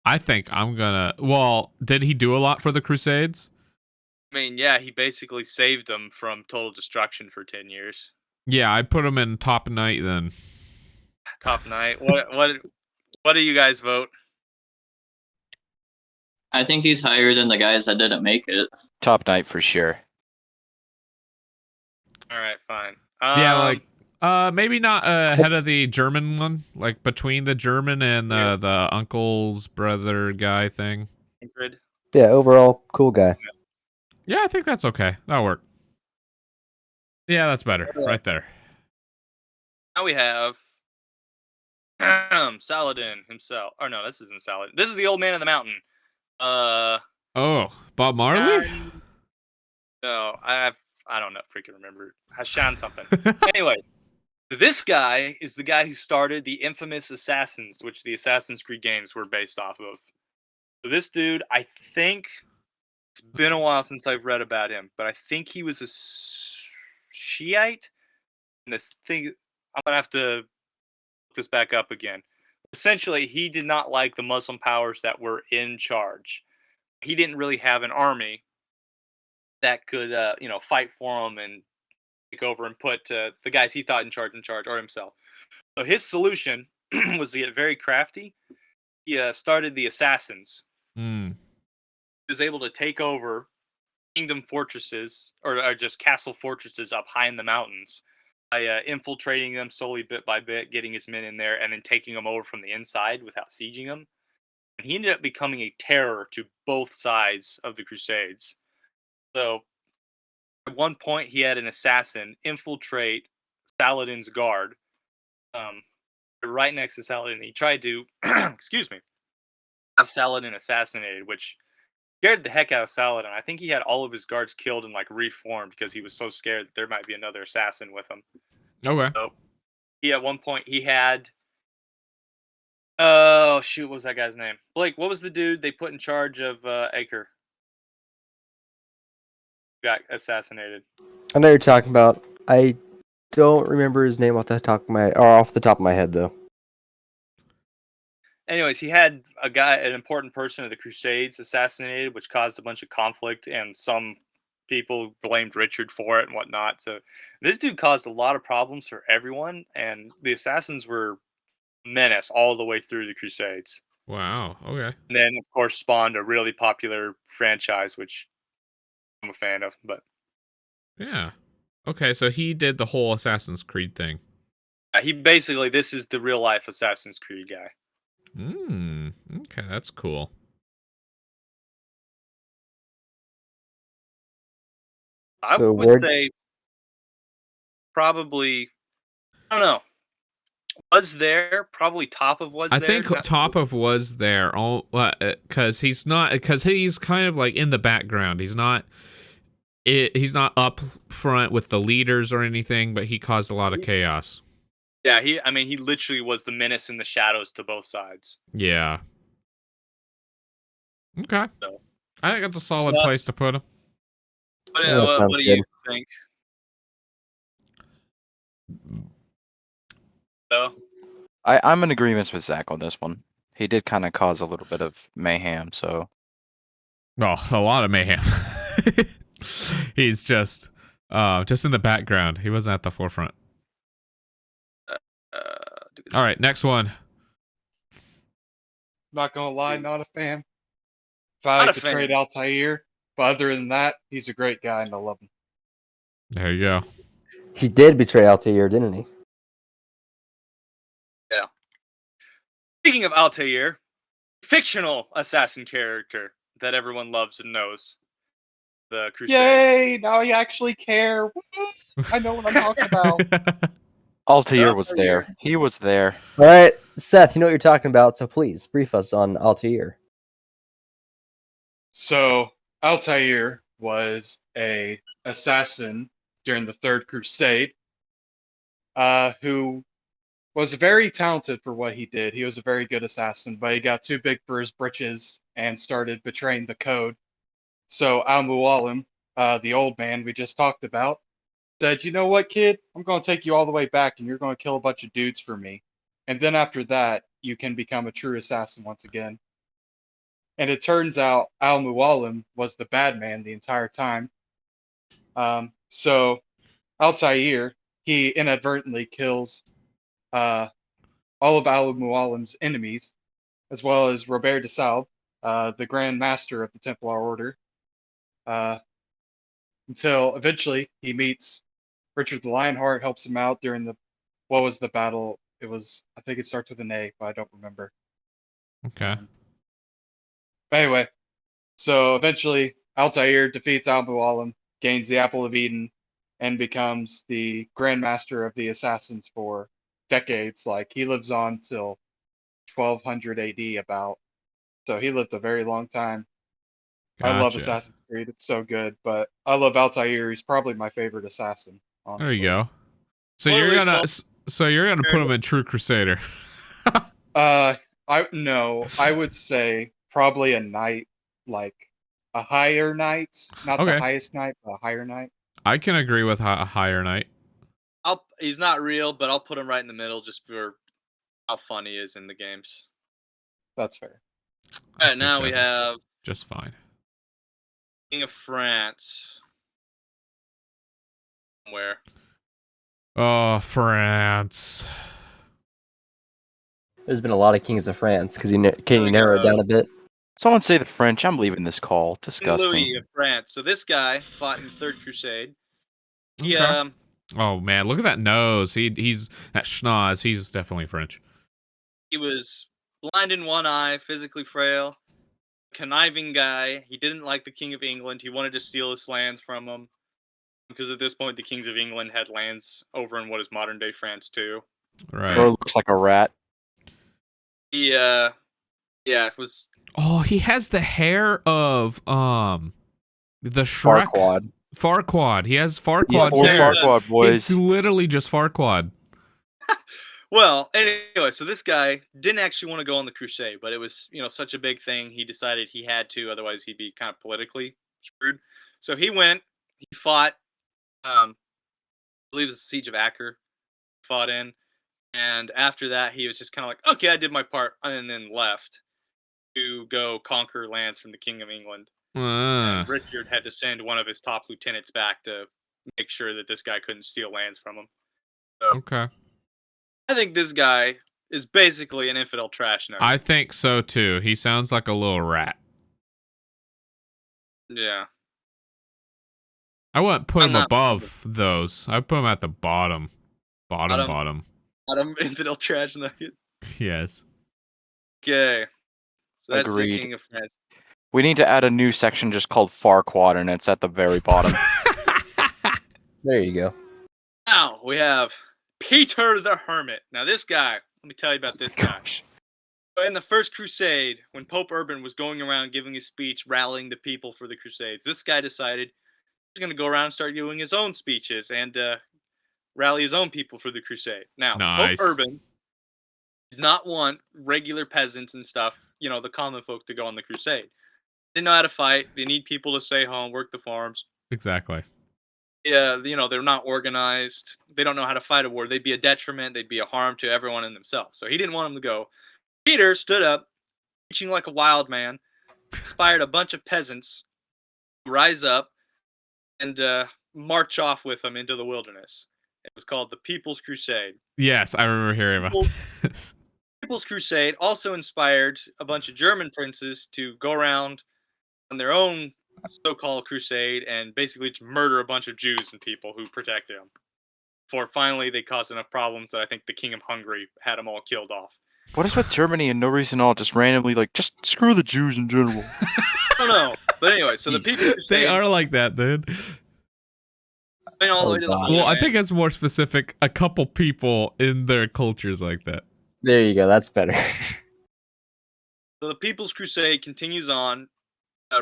I think I'm gonna. Well, did he do a lot for the Crusades? I mean, yeah, he basically saved them from total destruction for 10 years. Yeah, I'd put him in top knight then. Top knight. What do you guys vote? I think he's higher than the guys that didn't make it. Top knight for sure. All right, fine. Yeah, like maybe not ahead of the German one, like between the German and the uncle's brother guy thing. Ingrid. Yeah, overall, cool guy. Yeah, I think that's okay. That'll work. Yeah, that's better. Right there. Now we have Saladin himself. Or no, this isn't Saladin. This is the old man of the mountain. Oh, Bob Marley? No, I don't know. Freaking remember. Hashan something. Anyway, this guy is the guy who started the infamous Assassins, which the Assassin's Creed games were based off of. So this dude, I think it's been a while since I've read about him, but I think he was a Shiite. And this thing, I'm gonna have to this back up again. Essentially, he did not like the Muslim powers that were in charge. He didn't really have an army that could, fight for him and take over and put the guys he thought in charge, or himself. So his solution was to get very crafty. He started the assassins. Hmm. He was able to take over kingdom fortresses, or just castle fortresses up high in the mountains, by infiltrating them slowly, bit by bit, getting his men in there, and then taking them over from the inside without sieging them. And he ended up becoming a terror to both sides of the Crusades. So at one point, he had an assassin infiltrate Saladin's guard, right next to Saladin. He tried to, excuse me, have Saladin assassinated, which scared the heck out of Saladin. I think he had all of his guards killed and reformed because he was so scared that there might be another assassin with him. Okay. So at one point he had, oh shoot, what was that guy's name? Blake, what was the dude they put in charge of Acre? Got assassinated. I know you're talking about. I don't remember his name off the top of my head though. Anyways, he had an important person of the Crusades assassinated, which caused a bunch of conflict, and some people blamed Richard for it and whatnot. So this dude caused a lot of problems for everyone, and the assassins were a menace all the way through the Crusades. Wow. Okay. And then, of course, spawned a really popular franchise, which I'm a fan of. But Yeah. Okay, so he did the whole Assassin's Creed thing. he basically, this is the real life Assassin's Creed guy. Okay, that's cool. I So would say probably, I don't know. Was there probably top of was I there? think top of was there, because he's kind of like in the background. He's not up front with the leaders or anything, but he caused a lot of chaos. Yeah, he literally was the menace in the shadows to both sides. Yeah. Okay. So, I think that's a solid place to put him. What, Yeah, that what sounds do good. you think? So, I'm in agreement with Zach on this one. He did kind of cause a little bit of mayhem, so Well, a lot of mayhem. He's just in the background. He wasn't at the forefront. All right, next one. Not gonna lie, not a fan. Not If a I could trade fan. Altair, but other than that, he's a great guy and I love him. There you go. He did betray Altair, didn't he? Yeah. Speaking of Altair, fictional assassin character that everyone loves and knows. The Crusaders. Yay! Now you actually care. Woo! I know what I'm talking about. Altair was there. He was there. All right, Seth, you know what you're talking about, so please brief us on Altair. So Altair was a assassin during the Third Crusade, who was very talented for what he did. He was a very good assassin, but he got too big for his britches and started betraying the code. So Al-Mualim, the old man we just talked about, said, "You know what, kid? I'm going to take you all the way back, and you're going to kill a bunch of dudes for me. And then after that, you can become a true assassin once again." And it turns out Al-Mualim was the bad man the entire time. So Altair, he inadvertently kills all of Al-Mualim's enemies, as well as Robert de Salbe, the Grand Master of the Templar Order, until eventually he meets Richard the Lionheart, helps him out during what was the battle? It was, I think it starts with an A, but I don't remember. Okay. But anyway, so eventually Altair defeats Al-Mualim, gains the Apple of Eden, and becomes the Grand Master of the Assassins for decades. Like, he lives on till 1200 AD about. So he lived a very long time. I love Gotcha. Assassin's Creed. It's so good, but I love Altair. He's probably my favorite assassin, honestly. There you go. So Literally you're gonna put him in True Crusader. I would say probably a knight, like a higher knight, not Okay. the highest knight, but a higher knight. I can agree with a higher knight. He's not real, but I'll put him right in the middle just for how fun he is in the games. That's fair. I Alright, think now we that is have just fine. King of France. Where? Oh, France. There's been a lot of kings of France. Can you There we narrow it go. down a bit? Someone say the French. I'm leaving this call. King Disgusting. Louis of France. So this guy fought in the Third Crusade. He Okay. Oh man, look at that nose. He's that schnoz. He's definitely French. he was blind in one eye, physically frail, conniving guy. He didn't like the King of England. He wanted to steal his lands from him. Because at this point, the kings of England had lands over in what is modern day France too. Right. Or looks like a rat. He, yeah, it was. Oh, he has the hair of the Shrek. Farquaad. Farquaad. He has He's Farquaad's full hair. Farquaad, boys. It's literally just Farquaad. Well, anyway, so this guy didn't actually want to go on the crusade, but it was, such a big thing. He decided he had to, otherwise he'd be kind of politically screwed. So he went. He fought. I believe it was the Siege of Acre. Fought in, and after that, he was just kind of like, okay, I did my part, and then left to go conquer lands from the King of England. And Richard had to send one of his top lieutenants back to make sure that this guy couldn't steal lands from him. So, Okay. I think this guy is basically an infidel trash nut. I think so too. He sounds like a little rat. Yeah. I wouldn't put I'm him not- above those. I'd put him at the bottom. Bottom. Adam infidel trash nugget. Yes. Okay. So that's Agreed. the King of France. We need to add a new section just called Farquaad, and it's at the very bottom. There you go. Now we have Peter the Hermit. Now this guy, let me tell you about this guy. Gosh. In the First Crusade, when Pope Urban was going around giving his speech, rallying the people for the Crusades, this guy decided he was going to go around and start doing his own speeches and rally his own people for the Crusade. Now, Nice. Pope Urban did not want regular peasants and stuff, the common folk, to go on the Crusade. They didn't know how to fight. They need people to stay home, work the farms. Exactly. Yeah, they're not organized. They don't know how to fight a war. They'd be a detriment. They'd be a harm to everyone and themselves. So he didn't want them to go. Peter stood up, preaching like a wild man, inspired a bunch of peasants to rise up and march off with him into the wilderness. It was called the People's Crusade. Yes, I remember hearing about this. People's Crusade also inspired a bunch of German princes to go around on their own so-called crusade and basically just murder a bunch of Jews and people who protected them. For finally, they caused enough problems that I think the King of Hungary had them all killed off. What is with Germany and no reason at all, just randomly just screw the Jews in general? I don't know. But anyway, so the People's Crusade They are like that, dude. went all the way to the Oh, God. Holy Well, I Land. think it's more specific. A couple people in their cultures like that. There you go. That's better. So the People's Crusade continues on,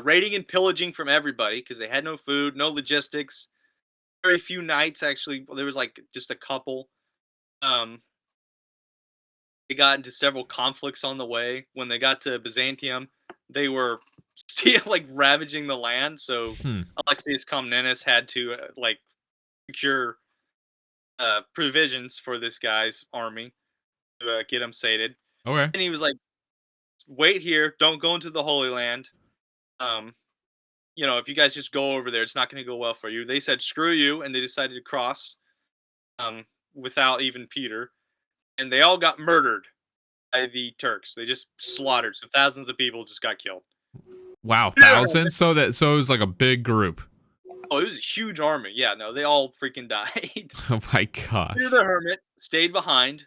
raiding and pillaging from everybody because they had no food, no logistics. Very few knights, actually. Well, there was just a couple. They got into several conflicts on the way. When they got to Byzantium, they were still ravaging the land. So Alexius Comnenus had to secure provisions for this guy's army to get him sated. Okay. And he was like, wait here, don't go into the Holy Land. If you guys just go over there, it's not going to go well for you. They said, screw you, and they decided to cross without even Peter. And they all got murdered by the Turks. They just slaughtered. So thousands of people just got killed. Wow, thousands. So it was like a big group. Oh, it was a huge army. Yeah, no, they all freaking died. Oh my gosh. Peter the Hermit stayed behind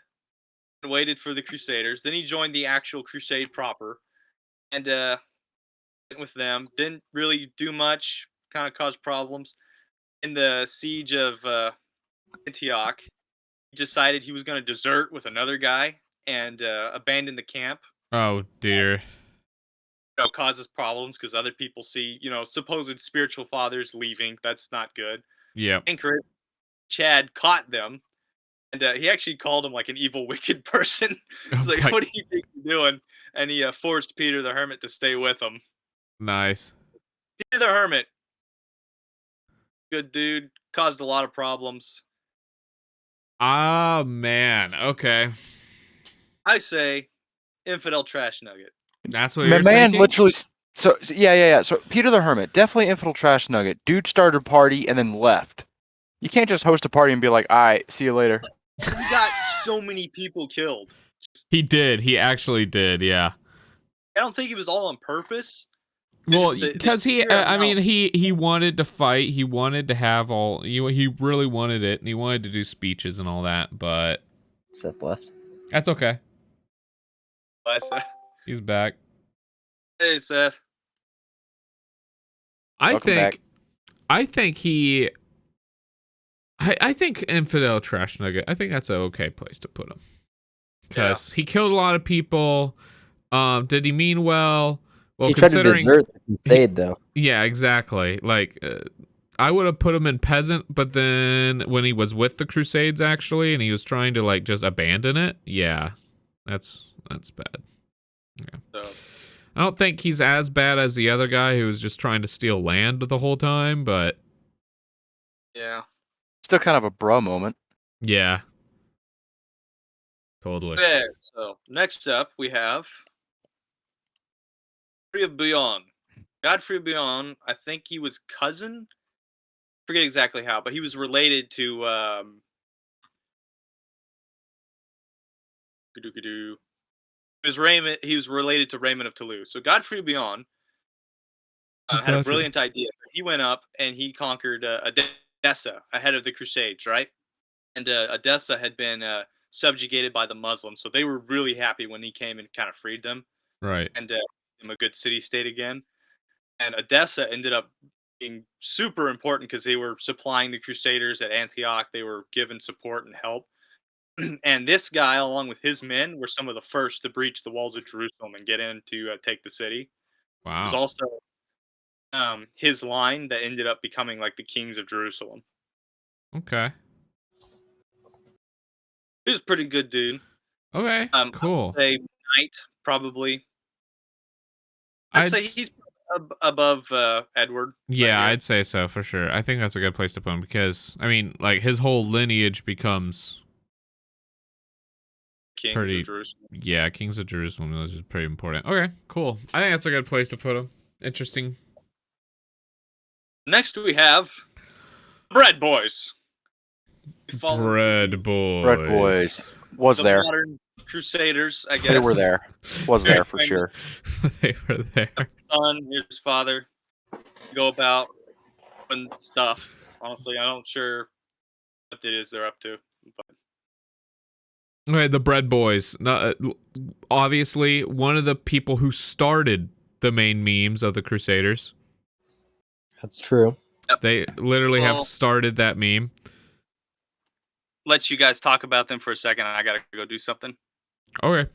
and waited for the Crusaders. Then he joined the actual crusade proper and went with them. Didn't really do much, kind of caused problems. In the siege of Antioch, he decided he was going to desert with another guy and abandon the camp. Oh dear. Causes problems because other people see, supposed spiritual fathers leaving. That's not good. Yep. And Chad caught them. And he actually called him an evil, wicked person. He's like, what do you think you're doing? And he forced Peter the Hermit to stay with him. Nice. Peter the Hermit, good dude, caused a lot of problems. Ah, man. Okay. I say infidel trash nugget. That's what My you're man thinking? literally. Yeah. So Peter the Hermit, definitely infidel trash nugget. Dude started a party and then left. You can't just host a party and be like, "All right, see you later." He got so many people killed. He did. He actually did. Yeah. I don't think it was all on purpose. Well, just the because he, sheer I mean, amount. he wanted to fight. He wanted to have all. He really wanted it, and he wanted to do speeches and all that. But Seth left. that's okay. Hey, He's back. Seth. I Welcome back. think. I think he. I think infidel trash nugget. I think that's an okay place to put him. Because he killed a lot of people. Did he mean well? Well, He tried to considering desert the crusade, though. yeah, exactly. Like, I would have put him in peasant, but then when he was with the Crusades, actually, and he was trying to like just abandon it, yeah, that's bad. Yeah, So, I don't think he's as bad as the other guy who was just trying to steal land the whole time, but yeah. Still kind of a bro moment. yeah, totally. Okay, so next up we have Godfrey of Bouillon. Godfrey of Bouillon, I think he was cousin. Forget exactly how, but he was related to he was related to Raymond of Toulouse. So Godfrey of Bouillon had a Gotcha. brilliant idea. He went up and he conquered Edessa ahead of the Crusades, right? And Edessa had been subjugated by the Muslims, so they were really happy when he came and kind of freed them Right. and gave them a good city-state again. And Edessa ended up being super important because they were supplying the Crusaders at Antioch. They were given support and help. And this guy, along with his men, were some of the first to breach the walls of Jerusalem and get in to take the city. It was Wow. also his line that ended up becoming like the kings of Jerusalem. Okay. He was a pretty good dude. Okay. Cool. I'd say knight, probably. I'd say he's above Edward. Yeah, right here. I'd say so for sure. I think that's a good place to put him because I mean, like his whole lineage becomes Kings pretty. of Jerusalem. Yeah, Kings of Jerusalem. Those is pretty important. Okay, cool. I think that's a good place to put him. Interesting. Next we have Bread Boys. Bread boys. Red Boys was The there. modern Crusaders, I guess. They were there. Was there for sure. They were there. Son, his father, go about and stuff. Honestly, I'm not sure what it is they're up to. But Okay, the Bread Boys. Obviously, one of the people who started the main memes of the Crusaders. That's true. They literally have Well- started that meme. let you guys talk about them for a second, and I gotta go do something. Okay.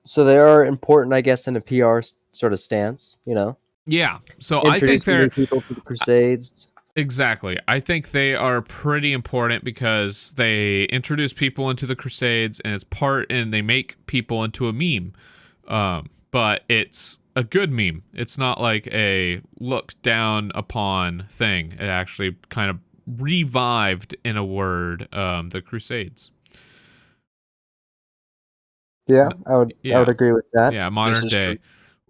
So they are important, I guess, in a PR sort of stance, you know? Yeah. So I think Introducing they're new people to the Crusades. exactly. I think they are pretty important because they introduce people into the Crusades, and and they make people into a meme. But it's a good meme. It's not like a look down upon thing. It actually kind of revived, in a word, the Crusades. Yeah, I would agree with that. Yeah, This modern is day. true.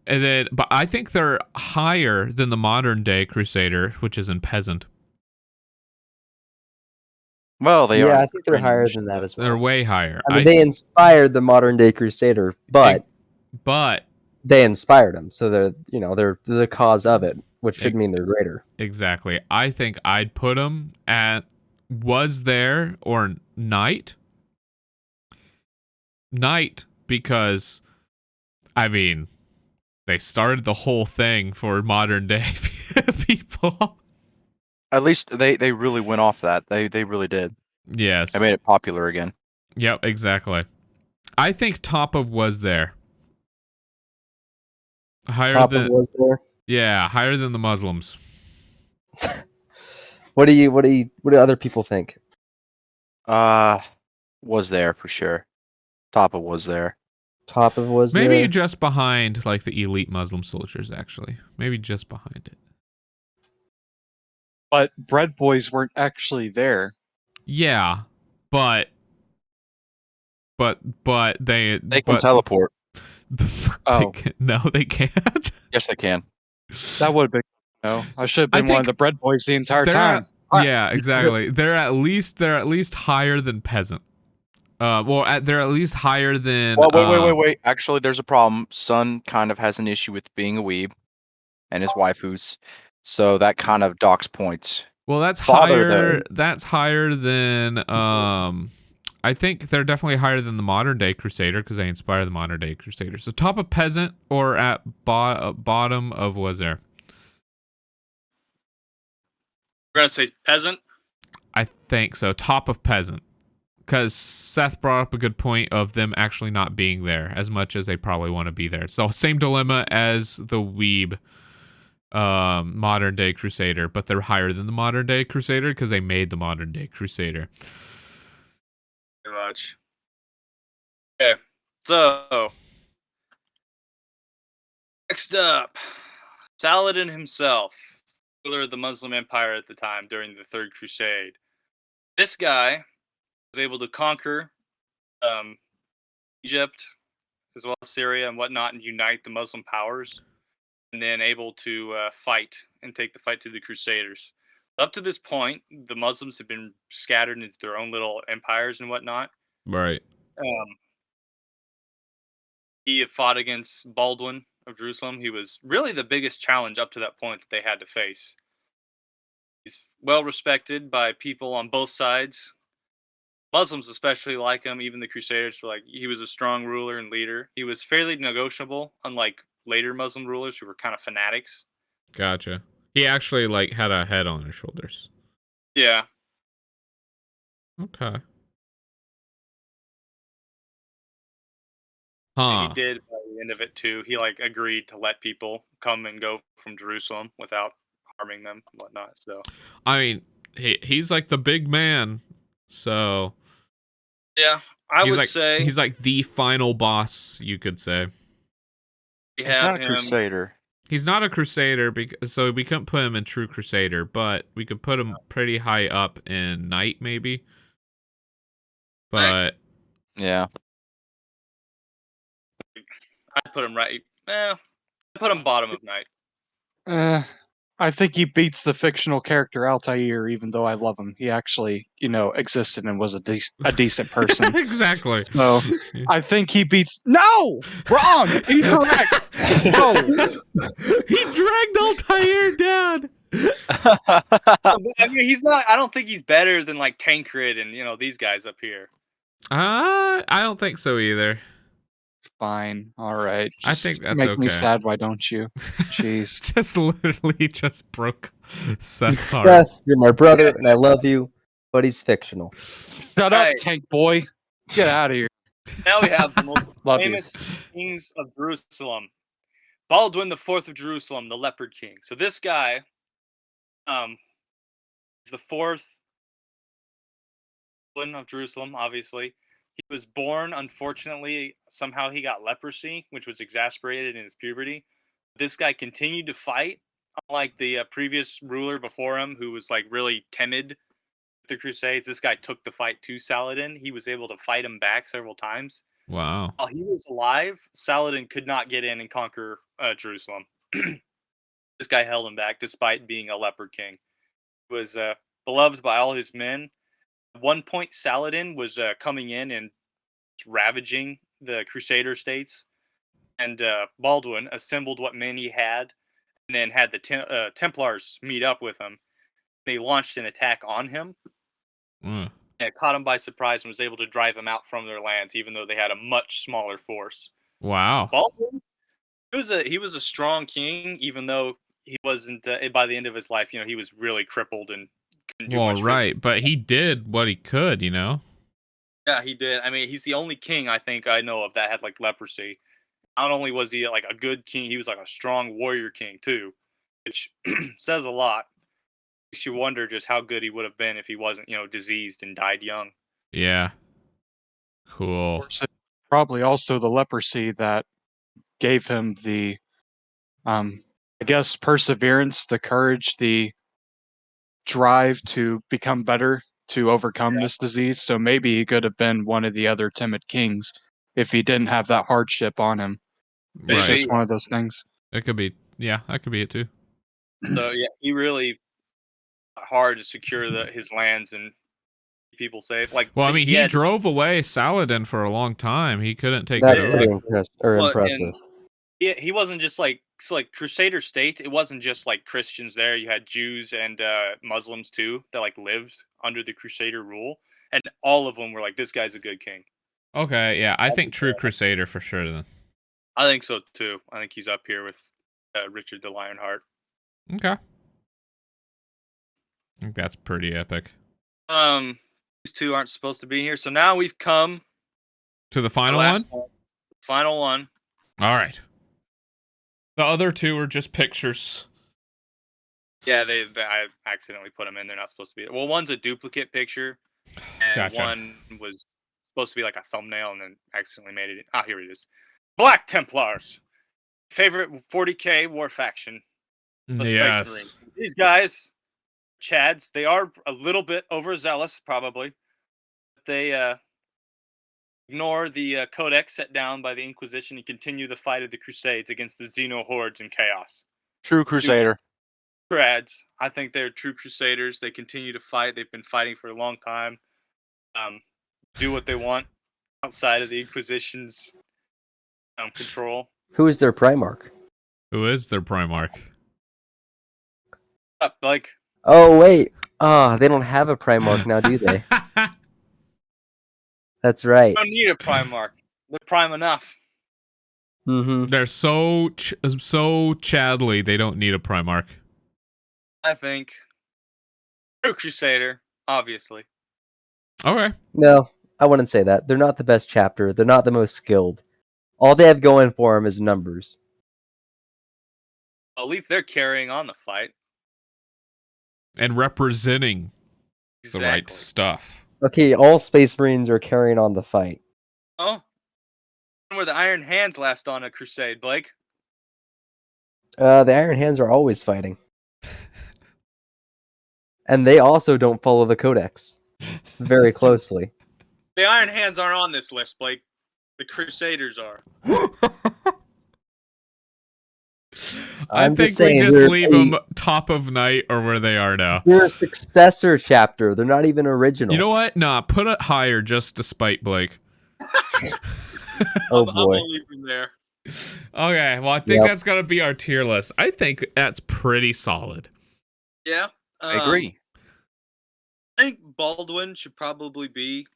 And then, but I think they're higher than the modern day Crusader, which is in peasant. Well, they are. Yeah, I think they're higher cringe, than that but- as well. They're way higher. I mean, they inspired the modern day Crusader, but but they inspired them, so they're the cause of it, which should mean they're greater. exactly. I think I'd put them at was there or knight. Knight, because I mean, they started the whole thing for modern day people. At least they really went off that. They really did. Yes. They made it popular again. Yep, exactly. I think top of was there. Higher Top than of was there. yeah, higher than the Muslims. What do other people think? Was there for sure. Toppa was there. Top of was Maybe there. just behind like the elite Muslim soldiers, actually. Maybe just behind it. But Bread Boys weren't actually there. Yeah, but but they can teleport. Oh. No, they can't. Yes, they can. That would have been. No, I should have I been one of think the bread boys the entire They're time. yeah, exactly. They're at least higher than peasant. They're at least higher than. Well, wait. Actually, there's a problem. Son kind of has an issue with being a weeb and his waifus, so that kind of docks points. Well, that's Father, higher. though. That's higher than. I think they're definitely higher than the modern day Crusader because they inspire the modern day Crusader. So top of peasant or at bottom of was there? We're gonna say peasant. I think so. Top of peasant. Because Seth brought up a good point of them actually not being there as much as they probably want to be there. It's the same dilemma as the weeb modern day Crusader, but they're higher than the modern day Crusader because they made the modern day Crusader. Pretty much. Okay, so next up, Saladin himself, ruler of the Muslim Empire at the time during the Third Crusade. This guy was able to conquer Egypt as well as Syria and whatnot and unite the Muslim powers, and then able to fight and take the fight to the Crusaders. Up to this point, the Muslims have been scattered into their own little empires and whatnot. Right. He had fought against Baldwin of Jerusalem. He was really the biggest challenge up to that point that they had to face. He's well respected by people on both sides. Muslims especially like him. Even the Crusaders were like, he was a strong ruler and leader. He was fairly negotiable, unlike later Muslim rulers who were kind of fanatics. Gotcha. He actually had a head on his shoulders. Yeah. Okay. Huh. He did by the end of it too. He agreed to let people come and go from Jerusalem without harming them and whatnot. So I mean, he's like the big man. So yeah, I would like, say he's like the final boss, you could say. we He's have not a him. Crusader. He's not a Crusader, so we couldn't put him in true Crusader, but we could put him pretty high up in Knight, maybe. But Yeah. I'd put him right. I'd put him bottom of Knight. I think he beats the fictional character Altair, even though I love him. He actually, existed and was a decent person. exactly. So I think he beats. No, wrong, incorrect. No, He dragged Altair down. I mean, he's not. I don't think he's better than Tancred and these guys up here. I don't think so either. fine, all right. I think that's make me okay. sad. Why don't you? Jeez. Just literally just broke Seth's heart. Seth, you're my brother, and I love you, but he's fictional. Shut up, Right. tank boy. Get out of here. Now we have the most Love you. famous kings of Jerusalem. Baldwin IV of Jerusalem, the Leopard King. So this guy is the fourth of Jerusalem, obviously. He was born, unfortunately, somehow he got leprosy, which was exasperated in his puberty. This guy continued to fight, unlike the previous ruler before him, who was really timid with the Crusades. This guy took the fight to Saladin. He was able to fight him back several times. Wow. While he was alive, Saladin could not get in and conquer Jerusalem. This guy held him back despite being a leopard king. He was beloved by all his men. At one point, Saladin was coming in and ravaging the Crusader states. And Baldwin assembled what men he had and then had the Templars meet up with him. They launched an attack on him. Mm. And it caught him by surprise and was able to drive him out from their lands, even though they had a much smaller force. Wow. Baldwin, he was a strong king, even though he wasn't. By the end of his life, he was really crippled and couldn't do much. Well, right, but he did what he could, Yeah, he did. I mean, he's the only king I think I know of that had leprosy. Not only was he a good king, he was a strong warrior king too, which says a lot. Makes you wonder just how good he would have been if he wasn't, diseased and died young. Yeah. Cool. Probably also the leprosy that gave him the, I guess, perseverance, the courage, the drive to become better to overcome this disease. So maybe he could have been one of the other timid kings if he didn't have that hardship on him. It's Right. just one of those things. It could be. Yeah, that could be it too. So yeah, he really hard to secure his lands and keep people safe. Like, Well, I mean, he had, drove away Saladin for a long time. He couldn't take That's it pretty over. impressive. he wasn't just like Crusader state. It wasn't just like Christians there. You had Jews and Muslims too that like lived under the Crusader rule, and all of them were like, "This guy's a good king." Okay, yeah, I think true Crusader for sure. Then. I think so too. I think he's up here with Richard the Lionheart. Okay. I think that's pretty epic. These two aren't supposed to be here, so now we've come To the to final the one. last one. Final one. All right. The other two are just pictures. Yeah, I accidentally put them in. They're not supposed to be. Well, one's a duplicate picture, and Gotcha. one was supposed to be like a thumbnail, and then accidentally made it. Ah, here it is. Black Templars, favorite 40k war faction. The Space Yes. Marines. These guys, Chads, they are a little bit overzealous, probably. They ignore the codex set down by the Inquisition and continue the fight of the Crusades against the Xeno hordes and chaos. True Crusader. Trads, I think they're true Crusaders. They continue to fight. They've been fighting for a long time. Do what they want outside of the Inquisition's control. Who is their Primarch? Who is their Primarch? Like, Oh wait, they don't have a Primarch now, do they? That's right. don't need a Primarch. They're prime enough. Mm-hmm. They're so chadly. They don't need a Primarch. I think. True Crusader, obviously. Okay. No, I wouldn't say that. They're not the best chapter. They're not the most skilled. All they have going for them is numbers. At least they're carrying on the fight. And representing Exactly. the right stuff. Okay, all Space Marines are carrying on the fight. Oh, where the Iron Hands last on a crusade, Blake? The Iron Hands are always fighting. And they also don't follow the Codex very closely. The Iron Hands aren't on this list, Blake. The Crusaders are. I I'm think just we saying, just they're leave them top of night or where they are now. They're a successor chapter. They're not even original. You know what? Nah, put it higher just to spite Blake. Oh I'm boy. gonna leave them there. Okay, well, I think Yep. that's got to be our tier list. I think that's pretty solid. Yeah, I agree. I think Baldwin should probably be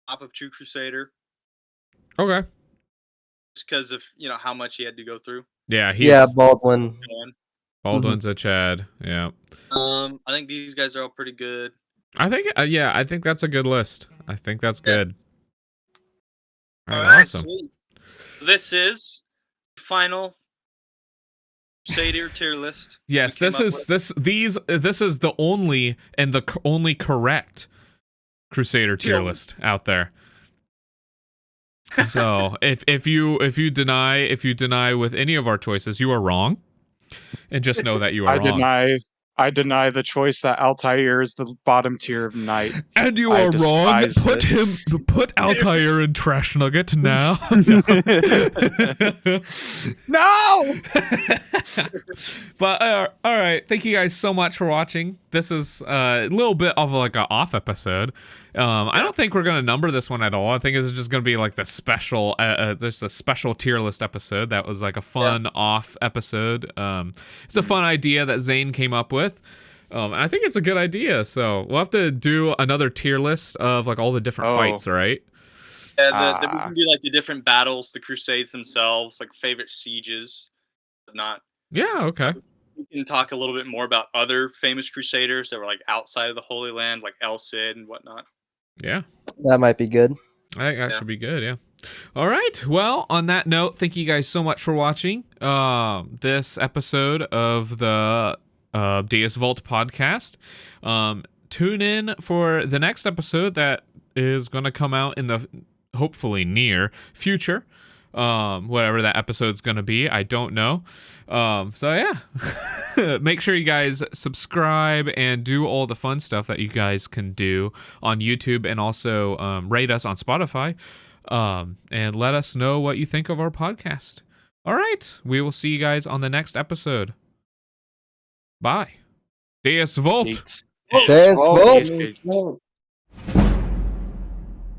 top of True Crusader, Okay. just because of how much he had to go through. Yeah, he's Yeah, Baldwin. And, Baldwin's a Chad. Yeah. I think these guys are all pretty good. I think I think that's a good list. I think that's Yeah. good. All right, awesome. sweet. This is the final Crusader tier list. Yes, we this came up is this is the only and the only correct Crusader tier Yeah. list out there. So if you deny with any of our choices, you are wrong, and just know that you are wrong. I deny the choice that Altair is the bottom tier of knight. And you I are wrong. despise Put Altair in Trash Nugget now. No. But all right, thank you guys so much for watching. This is a little bit of like an off episode. I don't think we're gonna number this one at all. I think it's just gonna be like the special, there's a special tier list episode that was like a fun off episode. It's a fun idea that Zane came up with. I think it's a good idea. So we'll have to do another tier list of like all the different fights, right? Yeah, we can do like the different battles, the Crusades themselves, like favorite sieges, whatnot. Yeah. Okay. We can talk a little bit more about other famous Crusaders that were like outside of the Holy Land, like El Cid and whatnot. Yeah. That might be good. I think that should be good, yeah. All right. Well, on that note, thank you guys so much for watching this episode of the Deus Vult podcast. Tune in for the next episode that is going to come out in the hopefully near future. whatever that episode's gonna be. I don't know. So yeah, make sure you guys subscribe and do all the fun stuff that you guys can do on YouTube, and also rate us on Spotify, and let us know what you think of our podcast. All right, we will see you guys on the next episode. Bye. Deus Vult. Eight. Deus Vult. Eight. No.